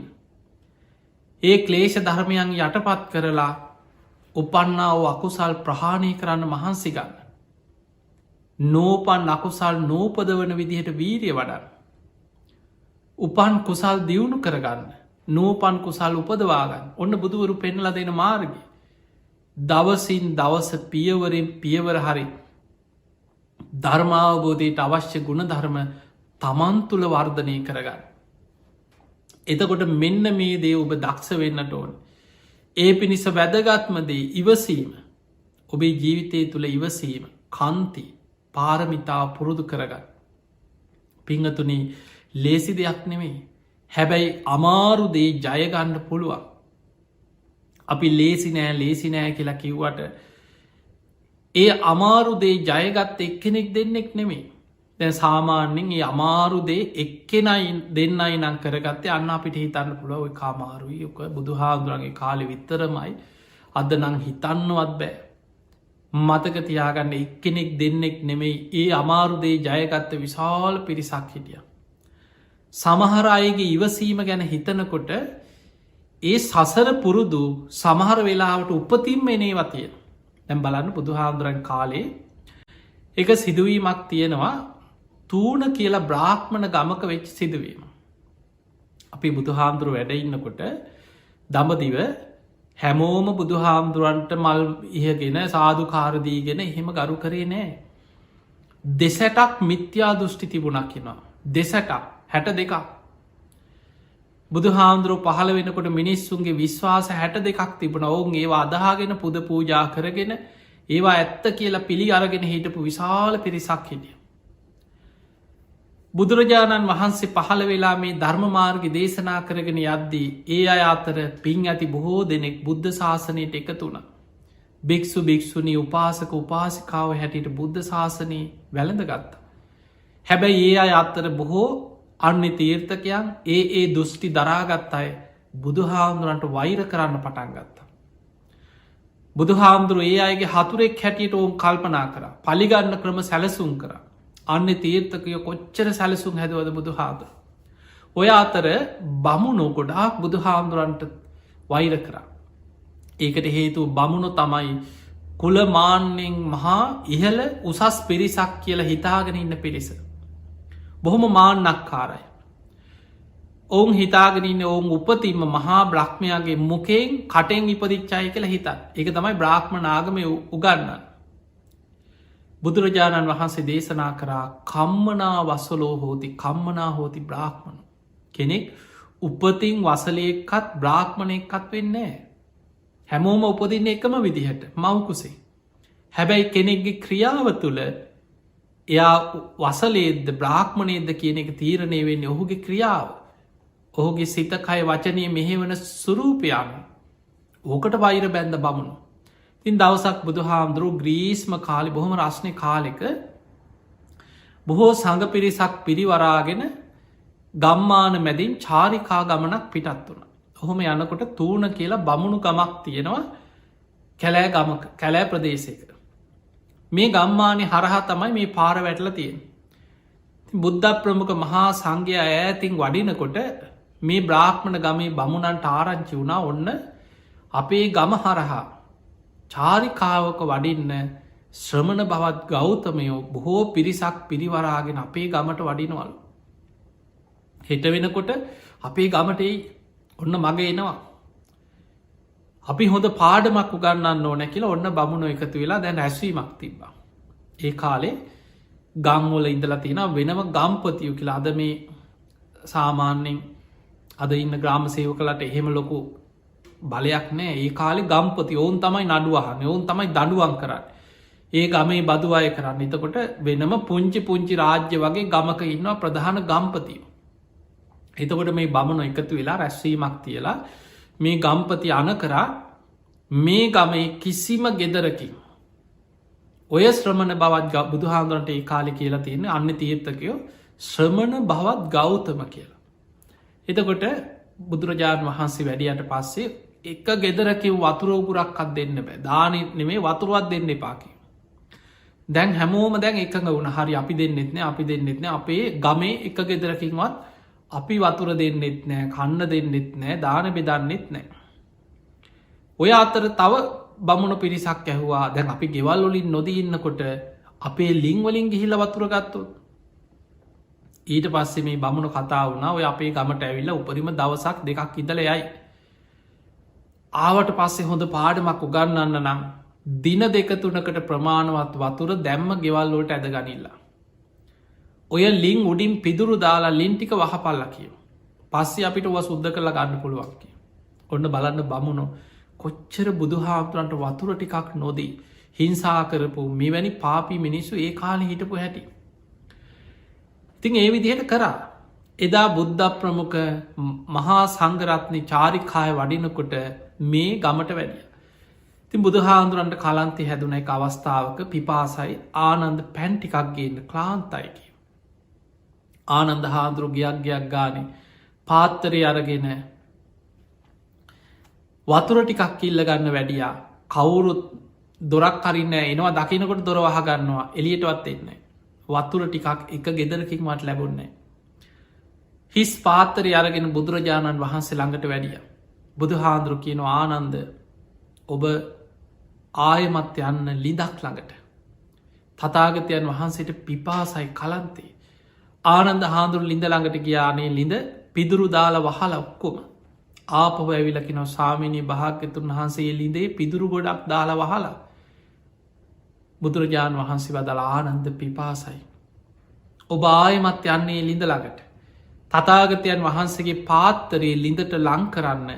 ඒ ක්ලේෂ ධර්මයන් යටපත් කරලා උපන්නාව අකුසල් ප්‍රහාණය කරන්න මහන්සි ගන්න. නෝපන් අකුසල් නෝපදවන විදිහට වීරිය වඩන්න. උපන් කුසල් දියුණු කරගන්න. නෝපන් කුසල් උපදවාගන්න. ඔන්න බුදුවරු පෙන්ලා දෙන මාර්ගය. දවසින් දවස පියවරෙන් පියවර හරි ධර්මාවබෝධයට අවශ්‍ය ගුණ ධර්ම තමන් තුළ වර්ධනය කරගන්න. එතකොට මෙන්න මේ දේ ඔබ දක්ෂ වෙන්නට ඕන. ඒ පිණිස වැදගත්මදේ ඉවසීම. ඔබේ ජීවිතය තුළ ඉවසීම කන්ති පාරමිතා පුරුදු කරගන්න. පිංහතුනී ලේසි දෙයක් නෙමෙයි. හැබැයි අමාරුදේ ජයගන්න පුළුවන්. අපි ලේසි නෑ කියලා කිව්වට ඒ අමාරුදේ ජයගත් එක්කෙනෙක් දෙන්නෙක් නෙමේ. දැ සාමාන්‍යෙන් ඒ අමාරුදේ එක්කෙනයි දෙන්නයි නං කරගත්තේ අන්න අපිට හිතන්න පුළුව ඔය කාමාරුයි යොක බුදු හාදුරන්ගේ කාලෙ විත්තරමයි අද නං හිතන්නවත් බෑ. මතක තියාගන්න එක්කෙනෙක් දෙන්නෙක් නෙමෙයි ඒ අමාරුදේ ජයගත්ත විශාල පිරිසක් හිටිය. සමහර අයගේ ඉවසීම ගැන හිතනකොට ඒ සසර පුරුදු සමහර වෙලාවට උපතින්ම එනේ වතිය. දැම් බලන්න බුදු හාමුදුරන් කාලේ එක සිදුවීමක් තියෙනවා තූන කියලා බ්‍රාහ්මණ ගමක වෙච් සිදුවීම. අපි බුදු හාමුදුරුව වැඩඉන්නකොට දඹදිව හැමෝම බුදු හාමුදුරන්ට මල් ඉහගෙන සාධකාරදීගෙන එහෙම ගරු කරේ නෑ. දෙසටක් මිත්‍යා දෘෂ්ටි තිබුණක් කියෙනවා. දෙසටක් 62ක්. බුදු හාමුදුරුව පහළ වෙනකොට මිනිස්සුන්ගේ විශ්වාස 62ක් තිබුණ ඔවුන් ඒවා අදහාගෙන පුද පූජා කරගෙන ඒවා ඇත්ත කියලා පිළි අරගෙන හිටපු විශාල පිරිසක් හිටිය. බුදුරජාණන් වහන්සේ පහළ වෙලා මේ ධර්මමාර්ග දේශනා කරගෙන යද්දී ඒ අය අතර පින් ඇති බොහෝ දෙනෙක් බුද්ධ ශාසනයට එකතුුණ. භික්‍ෂු භික්‍ෂුණී උපාසක උපාසිකාව හැටියට බුද්ධ ශාසනය වැළඳ ගත්ත. හැබැයි ඒ අය අත්තර බොහෝ අන්‍ය තීර්ථකයන් ඒ දුෘෂ්ටි දරාගත් අය බුදු හාමුදුරන්ට වෛර කරන්න පටන් ගත්තා. බුදු හාමුදුරුව ඒ අයගේ හතුරෙක් හැටියට ඔවුන් කල්පනා කර පලිගන්න ක්‍රම සැලසුම් කර අන්න තීර්ථකය කොච්චර සැලසුම් හැදවද බුදු හාදුර. ඔය අතර බමුණු ගොඩාක් බුදු හාමුදුරන්ට වෛර කරා. ඒකට හේතු බමුණු තමයි කුලමාන්‍යෙන් මහා ඉහල උසස් පිරිසක් කියලා හිතාගෙන ඉන්න පිරිස. බොහොම මාන්නක්කාරයි. ඔවුන් හිතාගෙනන්න ඔවුන් උපතින්ම මහා බ්‍රහ්මයාගේ මුකෙන් කටෙන් ඉපදිච්චාය කියලා හිතත් එක තමයි බ්‍රාහ්ම නාගම උගන්න. බුදුරජාණන් වහන්සේ දේශනා කරා කම්මනා වසලෝ හෝති කම්මනා හෝති බ්‍රාහ්මණ කෙනෙක් උපතින් වසලයක්කත් බ්‍රාහ්මණයක්කත් වෙන්නේ. හැමෝම උපදින්න එකම විදිහට මවකුසේ. හැබැයි කෙනෙක්ගේ ක්‍රියාව තුළ එයා වසලේද බ්‍රාහ්මණයද කියන එක තීරණය වෙන්නේ ඔහුගේ ක්‍රියාව. ඔහුගේ සිතකය වචනය මෙහෙවන සුරූපයන් ඕකට වෛර බැන්ද බමුණු. තින් දවසක් බුදු හාමුදුරුව ග්‍රීස්ම කාලි බොහොම රශ්නය කාලෙක බොහෝ සඟ පිරිසක් පිරිවරාගෙන ගම්මාන මැදින් චාරිකා ගමනක් පිටත් වුණ. ඔහොම යනකොට තූන කියලා බමුණු ගමක් තියෙනවා කැලෑ ගමක කැලෑ ප්‍රදේශයක. මේ ගම්මානය හරහා තමයි මේ පාර වැටල තියෙන. බුද්ධ ප්‍රමුඛ මහා සංඝය ඈතින් වඩිනකොට මේ බ්‍රාහ්මණ ගමේ බමුණන්ට ආරංචි වුණා ඔන්න අපේ ගම හරහා චාරිකාවක වඩින්න ශ්‍රමණ බවත් ගෞතමයෝ බොහෝ පිරිසක් පිරිවරාගෙන අපේ ගමට වඩිනවලු. හෙට වෙනකොට අපේ ගමටයි ඔන්න මගේ එනවා. අපි හොඳ පාඩමක් උගන්නන්න ඕන කියලා ඔන්න බමුණු එකතු වෙලා දැන් ඇස්වීමක් තිබ්බා. ඒ කාලේ ගංවල ඉඳලා තියෙන වෙනම ගම්පතියු කියලා අද මේ සාමාන්‍යෙන් අද ඉන්න ග්‍රාම සේවකලට එහෙම ලොකු බලයක් නෑ. ඒ කාලෙ ගම්පති ඔවුන් තමයි නඩුවහන ඔවුන් තමයි දඩුවන් කරන්න. ඒ ගමේ බදු අය කරන්න එතකොට වෙනම පුංචි පුංචි රාජ්‍ය වගේ ගමක ඉන්නවා ප්‍රධාන ගම්පතිය. එතකොට මේ බමුණු එකතු වෙලා රැස්වීමක් තියලා මේ ගම්පති අන කරා මේ ගමේ කිසිම ගෙදරකින් ඔය ශ්‍රමණ බවත් බුදු හාමුදුරන්ට ඒ කාලෙ කියලා තියෙන අන්න තීර්ථකයෝ ශ්‍රමණ බවත් ගෞතම කියලා. එතකොට බුදුරජාණන් වහන්සේ වැඩියට පස්සේ එක ගෙදරකිව වතුරෝපුරක්කත් දෙන්න බෑ දානය නෙමේ වතුරුවත් දෙන්න එපාකි. දැන් හැමෝම දැන් එකඟ වුණ හරි අපි දෙන්නෙත්න අපි දෙන්නෙත්න අපේ ගමේ එක ගෙදරකින්වත් අපි වතුර දෙන්නෙත් නෑ කන්න දෙන්නෙත් නෑ දාන බෙදන්නෙත් නෑ. ඔය අතර තව බමුණ පිරිසක් ඇහවා දැන් අපි ගෙවල් වලින් නොදඉන්නකොට අපේ ලිං වලින් ගිහිල්ල වතුර ගත්තු. ඊට පස්සේ මේ බමුණු කතා වුණා ඔය අපේ ගමට ඇවිල්ල උපරිම දවසක් දෙකක් ඉදල යයි. ආවට පස්සේ හොඳ පාඩමක් උගන්නන්න නම් දින දෙක තුනකට ප්‍රමාණවත් වතුර දැම්ම ගෙවල්ලෝට ඇද ගනිල්ලා. ඔය ලිං උඩින් පිදුරු දාලා ලින්ටික වහපල්ල කියව. පස්සේ අපිට ඔව සුද්ද කරලා ගන්න පුළුවන් කිය. ඔන්න බලන්න බමුණු කොච්චර බුදු හාමුදුරන්ට වතුර ටිකක් නොදී හිංසා කරපු මෙවැනි පාපී මිනිස්සු ඒ කාලෙ හිටපු හැටි. ඉතින් ඒ විදිහට කරා එදා බුද්ධ ප්‍රමුඛ මහා සංඝරත්නය චාරිකාය වඩිනකොට මේ ගමට වැඩිය. තින් බුදු හාමුදුරන්ට කලන්තය හැදුන එක අවස්ථාවක පිපාසයි ආනන්ද පැන්ටිකක් ගේන්න ක්ලාන්තයි කිය. ආනන්ද හාදුරු ගයක් ගානේ පාත්තරය අරගෙන වතුර ටිකක් ඉල්ල ගන්න වැඩියා කවුරුත් දොරක් කරින්න එනවා දකිනකොට දොර වහගන්නවා එලියටවත් එන්නේ. වතුර ටිකක් එක ගෙදරකින් මට ලැබුන්නේ. හිස් පාත්තරය අරගෙන බුදුරජාණන් වහන්සේ ළඟට වැඩිය. බුදු හාන්දුරු කියන ආනන්ද ඔබ ආයමත් යන්න ලිදක් ළඟට. තතාගතයන් වහන්සේට පිපාසයි කලන්තේ. ආනන්ද හාදුරු ලිඳ ළඟට ගියානේ ලිඳ පිදුරු දාල වහල ඔක්කොම. ආපව ඇවිලකිනො සාමිනී භාග්‍යතුන් වහන්සේ ලිඳේ පිදුරු ගොඩක් දාල වහලා. බුදුරජාණන් වහන්සේ වදල ආනන්ද පිපාසයි. ඔබ ආයමත් යන්නේ ලිඳ ළඟට. තතාගතයන් වහන්සේගේ පාත්තරයේ ලිඳට ලං කරන්න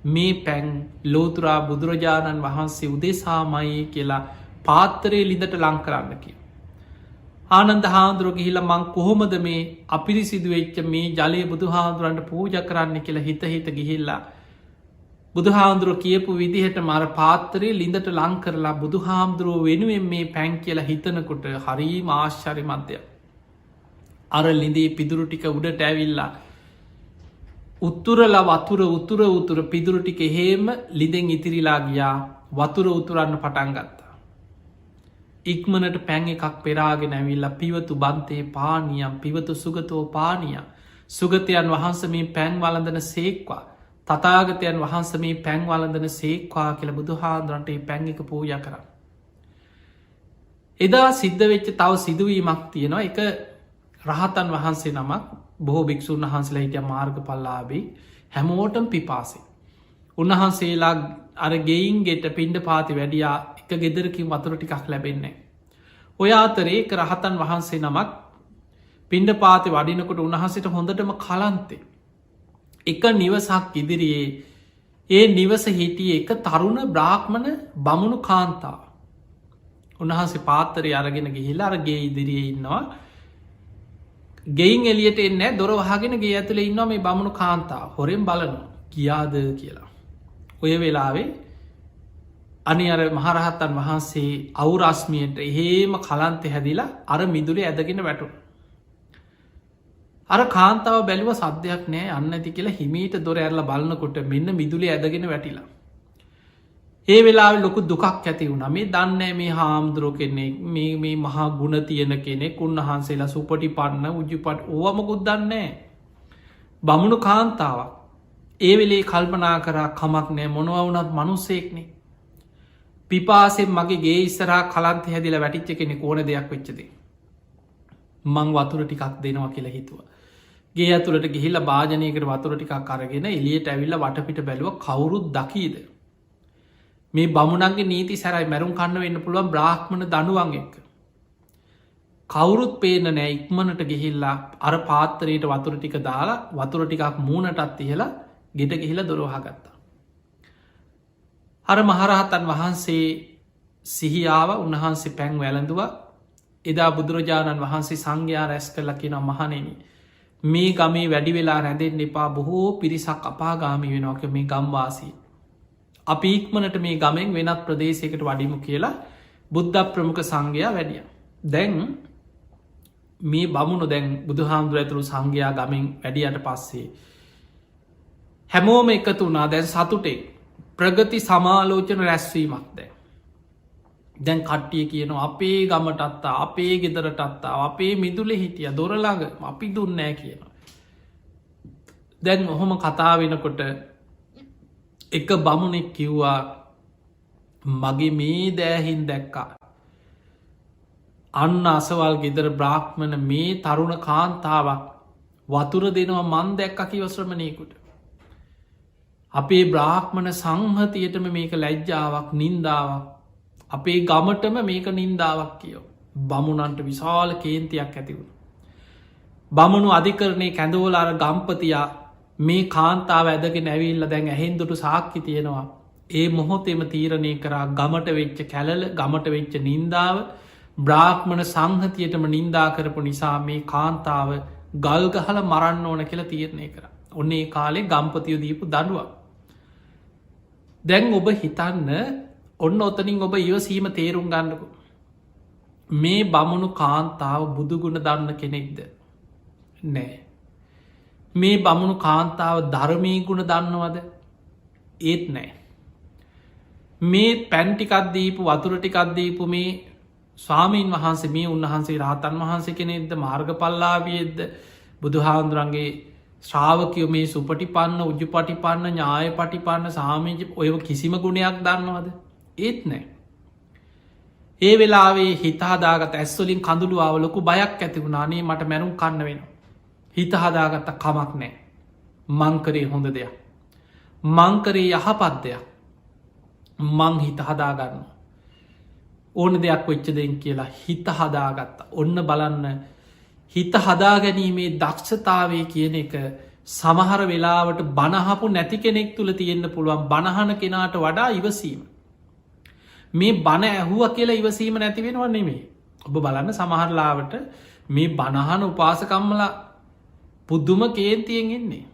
මේ පැන් ලෝතුරා බුදුරජාණන් වහන්සේ උදෙසාමයි කියලා පාත්තරයේ ලිඳට ලං කරන්න කිය. ආනන්ද හාන්දුරුව ගිහිල මං කොහොමද මේ අපිරිසිදු වෙච්ච මේ ජලය බුදු හාන්දුරන්ට පූජ කරන්න කියලා හිත ගිහිල්ලා. බුදු හාන්දුරුව කියපු විදිහට මර පාත්තරයේ ලිඳට ලං කරලා බුදු හාමුදුරුව වෙනුවෙන් මේ පැන් කියලා හිතනකොට හරී ආශ්චරි මධ්‍යය. අර ලිඳේ පිදුරු ටික උඩට ඇවිල්ලා. උත්තුරල වතුර උතුර පිදුරු ටික එහෙම ලිදෙන් ඉතිරිලා ගියා වතුර උතුරන්න පටන් ගත්තා. ඉක්මනට පැන් එකක් පෙරාගෙන ඇවිල්ලා පිවතු බන්තේ පානියම් පිවතු සුගතෝ පානිය සුගතයන් වහන්ස මේ පැන් වලඳන සේක්වා තතාගතයන් වහන්ස මේ පැන් වලඳන සේක්වා කියල බුදු හාන්දුරන්ට පැන් එක පූජ කර. එදා සිද්ධ වෙච්ච තව සිදුවීමක් තියෙනවා එක රහතන් වහන්සේ නමක් බොහෝ භික්‍ෂූන් වහන්සේලා හිටිය මාර්ග පල්ලාබේ හැමෝටම් පිපාසේ. උන්වහන්සේලා අර ගෙයින් ගෙට පින්ඩ පාති වැඩියා එක ගෙදරකින් වතුර ටිකක් ලැබෙන්නේ. ඔය අතරේ එක රහතන් වහන්සේ නමක් පින්ඩ පාති වඩිනකොට උන්වහන්සේට හොඳටම කලන්තේ. එක නිවසක් ඉදිරියේ ඒ නිවස හිටිය එක තරුණ බ්‍රාහ්මණ බමුණු කාන්තාව. උන්වහන්සේ පාත්තරය අරගෙන ගිහිලා අරගේ ඉදිරියේ ඉන්නවා. ගෙයින් එලියට එන්න දොර වහගෙන ගේ ඇතුළ ඉන්නවා මේ බමුණු කාන්තාව හොරෙන් බලනු කියාද කියලා. ඔය වෙලාවේ අනි අර මහරහත්තන් වහන්සේ අවුරස්මියට එහෙම කලන්තෙ හැදිලා අර මිදුලේ ඇදගෙන වැටු. අර කාන්තාව බැලිව සද්‍යයක් නෑ අන්න ඇති කියලා හිමීට දොර ඇරල බලන්නකොට මෙන්න මිදුලේ ඇදගෙන වැටිලා. ඒ වෙලා ලොකු දුකක් ඇති වුණ මේ දන්න මේ හාමුදුරුව කෙනෙක් මේ මහා ගුණ තියෙන කෙනෙක් උන්වහන්සේලා සුපටි පන්න උජ්ජුපට ඕවමකුත් දන්නේ. බමුණු කාන්තාවක් ඒ වෙලේ කල්පනා කරා කමක් නෑ මොනව වුනත් මනුස්සෙක්නේ. පිපාසෙන් මගේ ගේ ඉස්සරා කලන්ති හැදිල වැටිච්ච කෙනෙ ඕන දෙයක් වෙච්චදේ. මං වතුර ටිකක් දෙනවා කියලා හිතුව. ගේ ඇතුළට ගිහිල්ල භාජනයකට වතුර ටිකක් අරගෙන එලියට ඇවිල්ල වටපිට බැලුව කවුරුත් දකීද. මේ බමුණන්ගේ නීති සැරයි මැරුම් කන්න වෙන්න පුළුවන් බ්‍රාහ්මණ දනුවන් එක්ක. කවුරුත් පේන නෑ ඉක්මනට ගිහිල්ලා අර පාත්තරයට වතුර ටික දාලා වතුර ටිකක් මූුණටත් ඉහලා ගෙට ගිහිල දොරවාගත්තා. අර මහරහතන් වහන්සේ සිහියාව උන්වහන්සේ පැන් වැළඳුව එදා බුදුරජාණන් වහන්සේ සංඝයා රැස් කරල කියෙන මහනෙන මේ ගමේ වැඩි වෙලා රැඳෙන් එපා බොහෝ පිරිසක් අපාගාමි වෙනක මේ ගම්වාසී. අපි ඉක්මනට මේ ගමෙන් වෙනත් ප්‍රදේශයකට වඩිමු කියලා බුද්ධ ප්‍රමුඛ සංඝයා වැඩිය. දැන් මේ බමුණු දැන් බුදුහාමුදුර ඇතුළු සංඝයා ගමෙන් වැඩියට පස්සේ. හැමෝම එකතු වුණා දැන් සතුටේ ප්‍රගති සමාලෝචන රැස්වීමක් දැන්. දැන් කට්ටිය කියනවා අපේ ගමටත්තා අපේ ගෙදරටත්තා අපේ මිදුලෙ හිටිය දොරලාග අපි දුන්නෑ කියනවා. දැන් ඔහොම කතා වෙනකොට එක බමුණෙක් කිව්වා මගේ මේ දෑහින් දැක්කා. අන්න අසවල් ගෙදර බ්‍රාහ්මණ මේ තරුණ කාන්තාවක් වතුර දෙනවා මන් දැක්ක කිවශ්‍රමණයකුට. අපේ බ්‍රාහ්මණ සංහතියටම මේක ලැජ්ජාවක් නින්දාවක් අපේ ගමටම මේක නින්දාවක් කියෝ. බමුණන්ට විශාල කේන්තියක් ඇතිවුණ. බමුණු අධිකරණය කැඳවල අර ගම්පතියා මේ කාන්තාව ඇදගෙන ඇවිල්ල දැන් ඇහෙන්දුට සාක්කි තියෙනවා. ඒ මොහොතෙම තීරණය කරා ගමට වෙච්ච කැලල ගමට වෙච්ච නින්දාව බ්‍රාහ්මණ සංහතියටම නින්දා කරපු නිසා මේ කාන්තාව ගල්ගහල මරන්න ඕන කියලා තීරණය කර. ඔන්නේ කාලේ ගම්පතියෝ දීපු දඩුවක්. දැන් ඔබ හිතන්න ඔන්න ඔතනින් ඔබ ඉවසීම තේරුම් ගන්නකු. මේ බමුණු කාන්තාව බුදුගුණ දන්න කෙනෙක්ද නෑ. මේ බමුණු කාන්තාව ධර්මී ගුණ දන්නවද ඒත් නෑ. මේ පැන්ටිකක්දීපු වතුරටිකක්දීපු මේ ස්වාමීන් වහන්සේ මේ උන්වහන්සේ රහතන් වහන්සේ කෙනෙක්ද මාර්ග පල්ලාවියෙද්ද බුදුහාන්දුරන්ගේ ශ්‍රාවකයෝ මේ සුපටි පන්න උජු පටිපන්න ඥාය පටිපන්න සාමීජ ඔය කිසිම ගුණයක් දන්නවද ඒත් නෑ. ඒ වෙලාවේ හිතහදාගත ඇස්වලින් කඳුළුවාව ලොකු බයක් ඇතිවුණානේ මට මැරුම් කන්න වෙන. හිතහදාගත්ත කමක් නෑ. මංකරේ හොඳ දෙයක්. මංකරේ යහපත් දෙයක්. මං හිත හදාගන්න. ඕන දෙයක් වෙච්ච දෙෙන් කියලා හිත හදාගත්ත. ඔන්න බලන්න හිත හදා ගැනීමේ දක්ෂතාවේ කියන එක සමහර වෙලාවට බණහපු නැති කෙනෙක් තුළ තියෙන්න්න පුළුවන් බණහන කෙනාට වඩා ඉවසීම. මේ බණ ඇහුව කියලා ඉවසීම නැතිවෙනවා නෙමේ. ඔබ බලන්න සමහරලාවට මේ බණහන උපාසකම්මල පුද්දුම කේන්තියෙන් එන්නේ.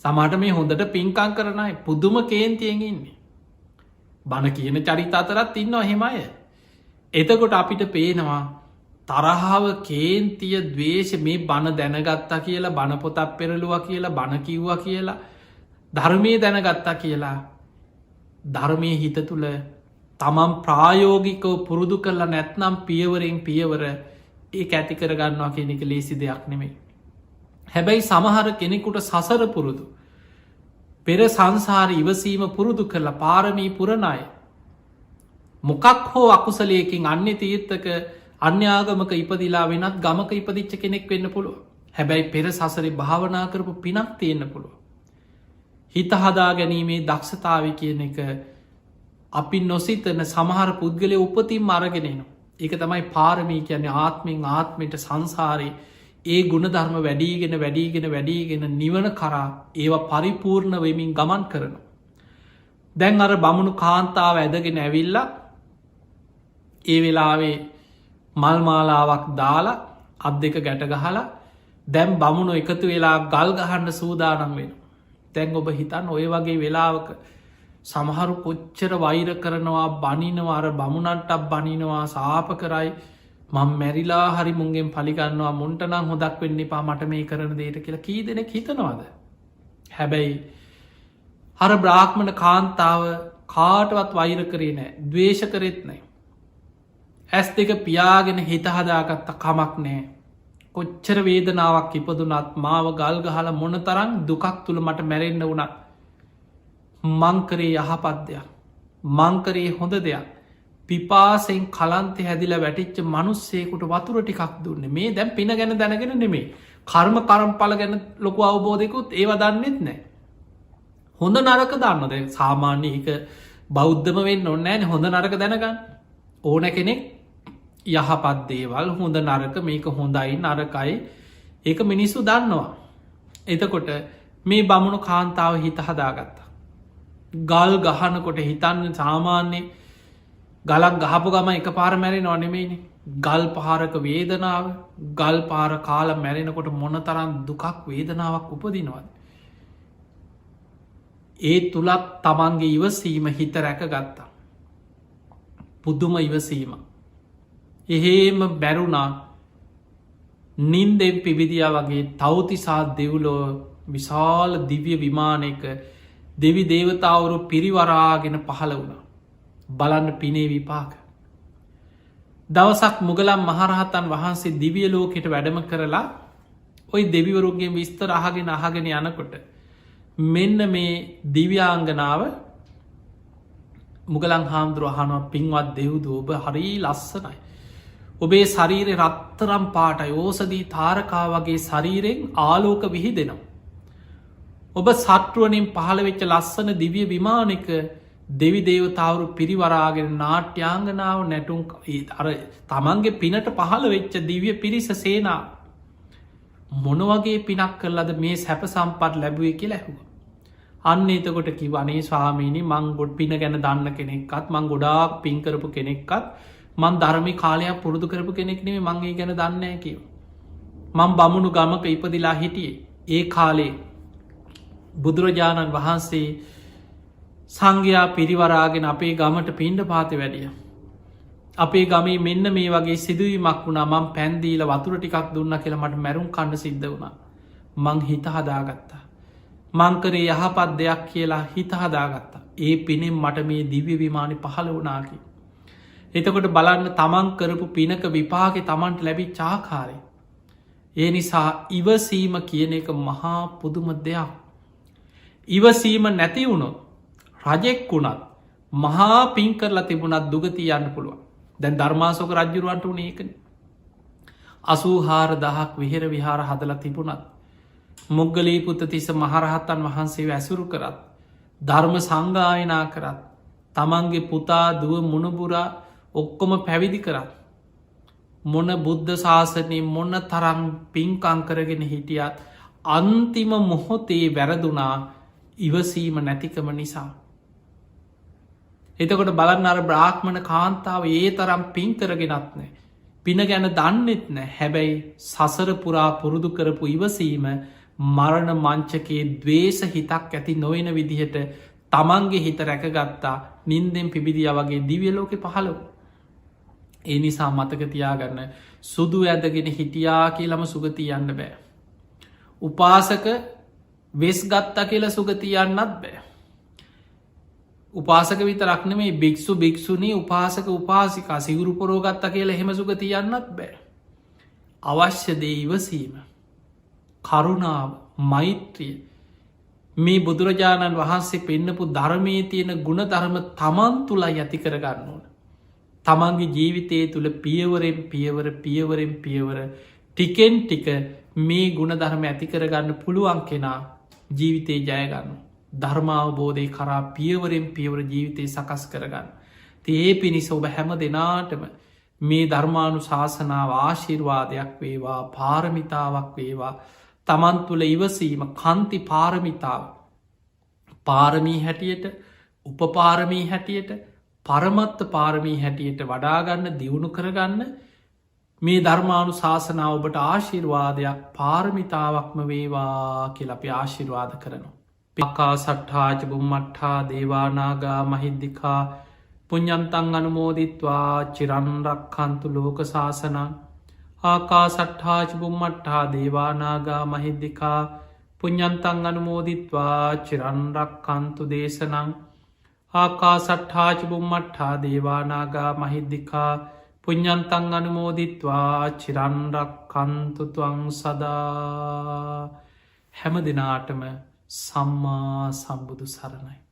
සමට මේ හොඳට පින්කං කරනයි පුදුම කේන්තියෙන් ඉන්නේ. බණ කියන චරිත අතරත් ඉන්නවා හෙමය. එතකොට අපිට පේනවා තරහාව කේන්තිය දවේශ මේ බණ දැනගත්තා කියලා බණ පොතක් පෙරලුව කියලා බණ කිව්ව කියලා ධර්මය දැනගත්තා කියලා ධර්මය හිත තුළ තමන් ප්‍රායෝගිකව පුරුදු කරලා නැත්නම් පියවරෙන් පියවර ඒ ඇති කරගන්නවා කෙනෙක ලේසි දෙයක් නෙමෙයි. හැබැයි සමහර කෙනෙකුට සසර පුරුදු පෙර සංසාර ඉවසීම පුරුදු කරලා පාරමී පුරණය මොකක් හෝ අකුසලයකින් අන්‍ය තීර්ථක අන්‍යාගමක ඉපදිලා වෙනත් ගමක ඉපදිච්ච කෙනෙක් වෙන්න පුළුව. හැබැයි පෙර සසරි භාවනා කරපු පිනක් තියෙන්න්න පුළුව. හිත හදා ගැනීමේ දක්ෂතාව කියන එක අපි නොසිතන සමහර පුද්ගලය උපතින් අරගෙනනවා. ඒක තමයි පාරමී කියන්නේ ආත්මෙන් ආත්මයට සංසාරය ඒ ගුණධර්ම වැඩීගෙන නිවන කරා ඒවා පරිපූර්ණ වෙමින් ගමන් කරනවා. දැන් අර බමුණු කාන්තාව ඇදගෙන ඇවිල්ලා ඒ වෙලාවේ මල්මාලාවක් දාලා අත් දෙක ගැට ගහලා දැම් බමුණු එකතු වෙලා ගල් ගහන්න සූදානම් වෙන. තැන් ඔබ හිතන් ඔය වගේ වෙලාවක සමහරු කොච්චර වෛර කරනවා බනිනවාර බමුණන්ටක් බනිනවා සාප කරයි මං මැරිලා හරි මුන්ගෙන් පලිගන්නවා මුන්ටනම් හොදක් වෙන්න එපා මට මේ කරන දේට කියලා කී දෙනෙක් හිතනවාද. හැබැයි හර බ්‍රාහ්මණ කාන්තාව කාටවත් වෛර කරේ නෑ දවේශ කරෙත් නෑ. ඇස් දෙක පියාගෙන හිත හදාගත්ත කමක් නෑ. කොච්චර වේදනාවක් ඉපදුනත් මාව ගල් ගහල මොන තරන් දුකක් තුළ මට මැරෙන්න්න වුණත් මංකරේ යහපත් දෙයක් මංකරේ හොඳ දෙයක් පිපාසෙන් කලන්තෙ හැදිල වැටිච්ච මනුස්සේකුට වතුර ටිකක් දුන්න මේ දැම් පින ගැන දැනගෙන නෙමේ කර්ම කරම්පල ගැන ලොකු අවබෝධයකුත් ඒව දන්නෙත් නෑ. හොඳ නරක දන්නද සාමාන්‍ය එක බෞද්ධම වෙන්න ඔන්නෑන හොඳ නරක දැනගන්න ඕන කෙනෙක් යහපත් දේවල් හොඳ නරක මේක හොඳයි නරකයි ඒක මිනිස්සු දන්නවා. එතකොට මේ බමුණු කාන්තාව හිත හදාගත්තා. ගල් ගහනකොට හිතන්න සාමාන්‍ය ගලක් ගහපු ගම එක පාර මැරෙන නොනෙමේනි ගල් පහරක වේදනාව ගල් පාර කාල මැරෙනකොට මොන තරම් දුකක් වේදනාවක් උපදිනවද. ඒ තුළත් තමන්ගේ ඉවසීම හිත රැක ගත්තා. පුද්දුම ඉවසීම. එහෙම බැරුණා නින්දෙන් පිබිදියා වගේ තවතිසා දෙව්ලෝ විශාල දිව්‍ය විමානයක දෙවි දේවතාවරු පිරිවරාගෙන පහළ වුණා. බලන්න පිනේ විපාක. දවසක් මුගලම් මහරහතන් වහන්සේ දිවිය ලෝකෙට වැඩම කරලා ඔයි දෙවිවරුන්ගේ විස්තර අහගෙන යනකොට මෙන්න මේ දිව්‍යාංගනාව මුගලං හාමුදුරුව අහනවා පින්වත් දෙව්දූ ඔබ හරි ලස්සනයි. ඔබේ ශරීරය රත්තරම් පාටයි ඕසදී තාරකා වගේ ශරීරයෙන් ආලෝක විහි දෙනවා. ඔබ සට්ටුවනින් පහළ වෙච්ච ලස්සන දිවිය විමානක දෙවි දේවතාවරු පිරිවරාගෙන නාට්‍යාංගනාව නැටුම් අර තමන්ගේ පිනට පහළ වෙච්ච දිවිය පිරිස සේනා මොනවගේ පිනක් කරලද මේ සැප සම්පත් ලැබුවේ කියලා ඇහුව. අන්න එතකොට කිවනේ ස්වාමීනි මං ගොඩ් පින ගැන දන්න කෙනෙක්කත් මං ගොඩාක් පින්කරපු කෙනෙක්කත් මන් ධර්මි කාලයක් පුරුදු කරපු කෙනෙක්නේ මංගේ ගැන දන්න කිව. මං බමුණු ගමක ඉපදිලා හිටියේ ඒ කාලේ බුදුරජාණන් වහන්සේ සංඝයා පිරිවරාගෙන අපේ ගමට පිණ්ඩ පාති වැඩිය. අපේ ගමේ මෙන්න මේ වගේ සිදුවීමක් වුණා මං පැන්දීල වතුර ටිකක් දුන්න කියලා මට මැරුම් කණ්ඩ සිද්ධ වුණා. මං හිත හදාගත්තා. මංකරේ යහපත් දෙයක් කියලා හිත හදාගත්තා. ඒ පිනෙන් මට මේ දිව්‍ය විමානි පහළ වනාකි. එතකොට බලන්න තමන් කරපු පිනක විපාගේ තමන්ට ලැබි චාකාරය. ඒ නිසා ඉවසීම කියන එක මහා පුදුම දෙයක්. ඉවසීම නැති වුණොත් රජෙක් වුණත් මහා පින් කරලා තිබුණත් දුගති යන්න පුළුවන්. දැන් ධර්මාසෝක රජ්ජුරුවන්ට වුණ ඒකන 84,000ක් විහෙර විහාර හදලා තිබුණත් මොග්ගලී පුත්ත තිස්ස මහරහත්තන් වහන්සේ ඇසුරු කරත් ධර්ම සංගායනා කරත් තමන්ගේ පුතා දුව මුණපුරා ඔක්කොම පැවිදි කරත් මොන බුද්ධ ශාසනය මොන්න තරම් පින්කංකරගෙන හිටියත් අන්තිම මොහොතේ වැරදුනා ඉවසීම නැතිකම නිසා. එතකොට බලන්න අර බ්‍රාහ්මණ කාන්තාව ඒ තරම් පින් කරගෙනත් නෑ පින ගැන දන්නෙත් නෑ හැබැයි සසර පුරා පුරුදු කරපු ඉවසීම මරණ මංචකයේ දවේශ හිතක් ඇති නොවෙන විදිහට තමන්ගේ හිත රැකගත්තා නින්දෙන් පිබිදිය වගේ දිවියලෝක පහළව. ඒ නිසා මතකතියාගන්න සුදු ඇදගෙන හිටියා කියලම සුගති යන්න බෑ. උපාසක වෙස් ගත්තා කියලා සුගති යන්නත් බෑ. උපාසක විතරක්න මේ භික්ෂු භික්ෂුණී උපාසක උපාසිකා සිවුරු පොරෝගත්ත කියලා එහෙම සුගති යන්නත් බෑ. අවශ්‍යදේ ඉවසීම කරුණාව මෛත්‍රිය මේ බුදුරජාණන් වහන්සේ පෙන්නපු ධර්මය තියෙන ගුණ ධර්ම තමන් තුළයි ඇති කරගන්න ඕන. තමන්ගේ ජීවිතය තුළ පියවරෙන් පියවර ටිකෙන් ටික මේ ගුණ ධර්ම ඇති කරගන්න පුළුවන් කෙනා ජීවිතය ජයගන්න. ධර්මාවබෝධය කරා පියවරෙන් පියවර ජීවිතය සකස් කරගන්න. ඒ පිණිස ඔබ හැම දෙනාටම මේ ධර්මානු ශාසනාව ආශිර්වාදයක් වේවා පාරමිතාවක් වේවා තමන් තුළ ඉවසීම කන්ති පාරමිතාව පාරමී හැටියට උපපාරමී හැටියට පරමත්ත පාරමී හැටියට වඩාගන්න දියුණු කරගන්න මේ ධර්මානු ශාසනාව ඔබට ආශිර්වාදයක් පාරමිතාවක්ම වේවා කියල අපි ආශිර්වාද කරනවා. පිකා සට්ඨාච බුම්මට්ඨා දේවානාගා මහිද්දිකා පුඤ්ඤන්තං අනුමෝදිත්වා චිරන්රක්ඛන්තු ලෝක ශාසනං ආකා සට්ඨාච බුම්මට්ඨා දේවානාගා මහිද්දිකා පුඤ්ඤන්තං අනුමෝදිත්වා චිරන්රක්ඛන්තු දේශනං ආකා සට්ඨාච බුම්මට්ඨා දේවානාගා මහිද්දිකා පුඤ්ඤන්තං අනුමෝදිත්වා චිරන්රක්ඛන්තු ත්වං සදා. හැම දිනාටම සම්මා සම්බුදු සරණයි.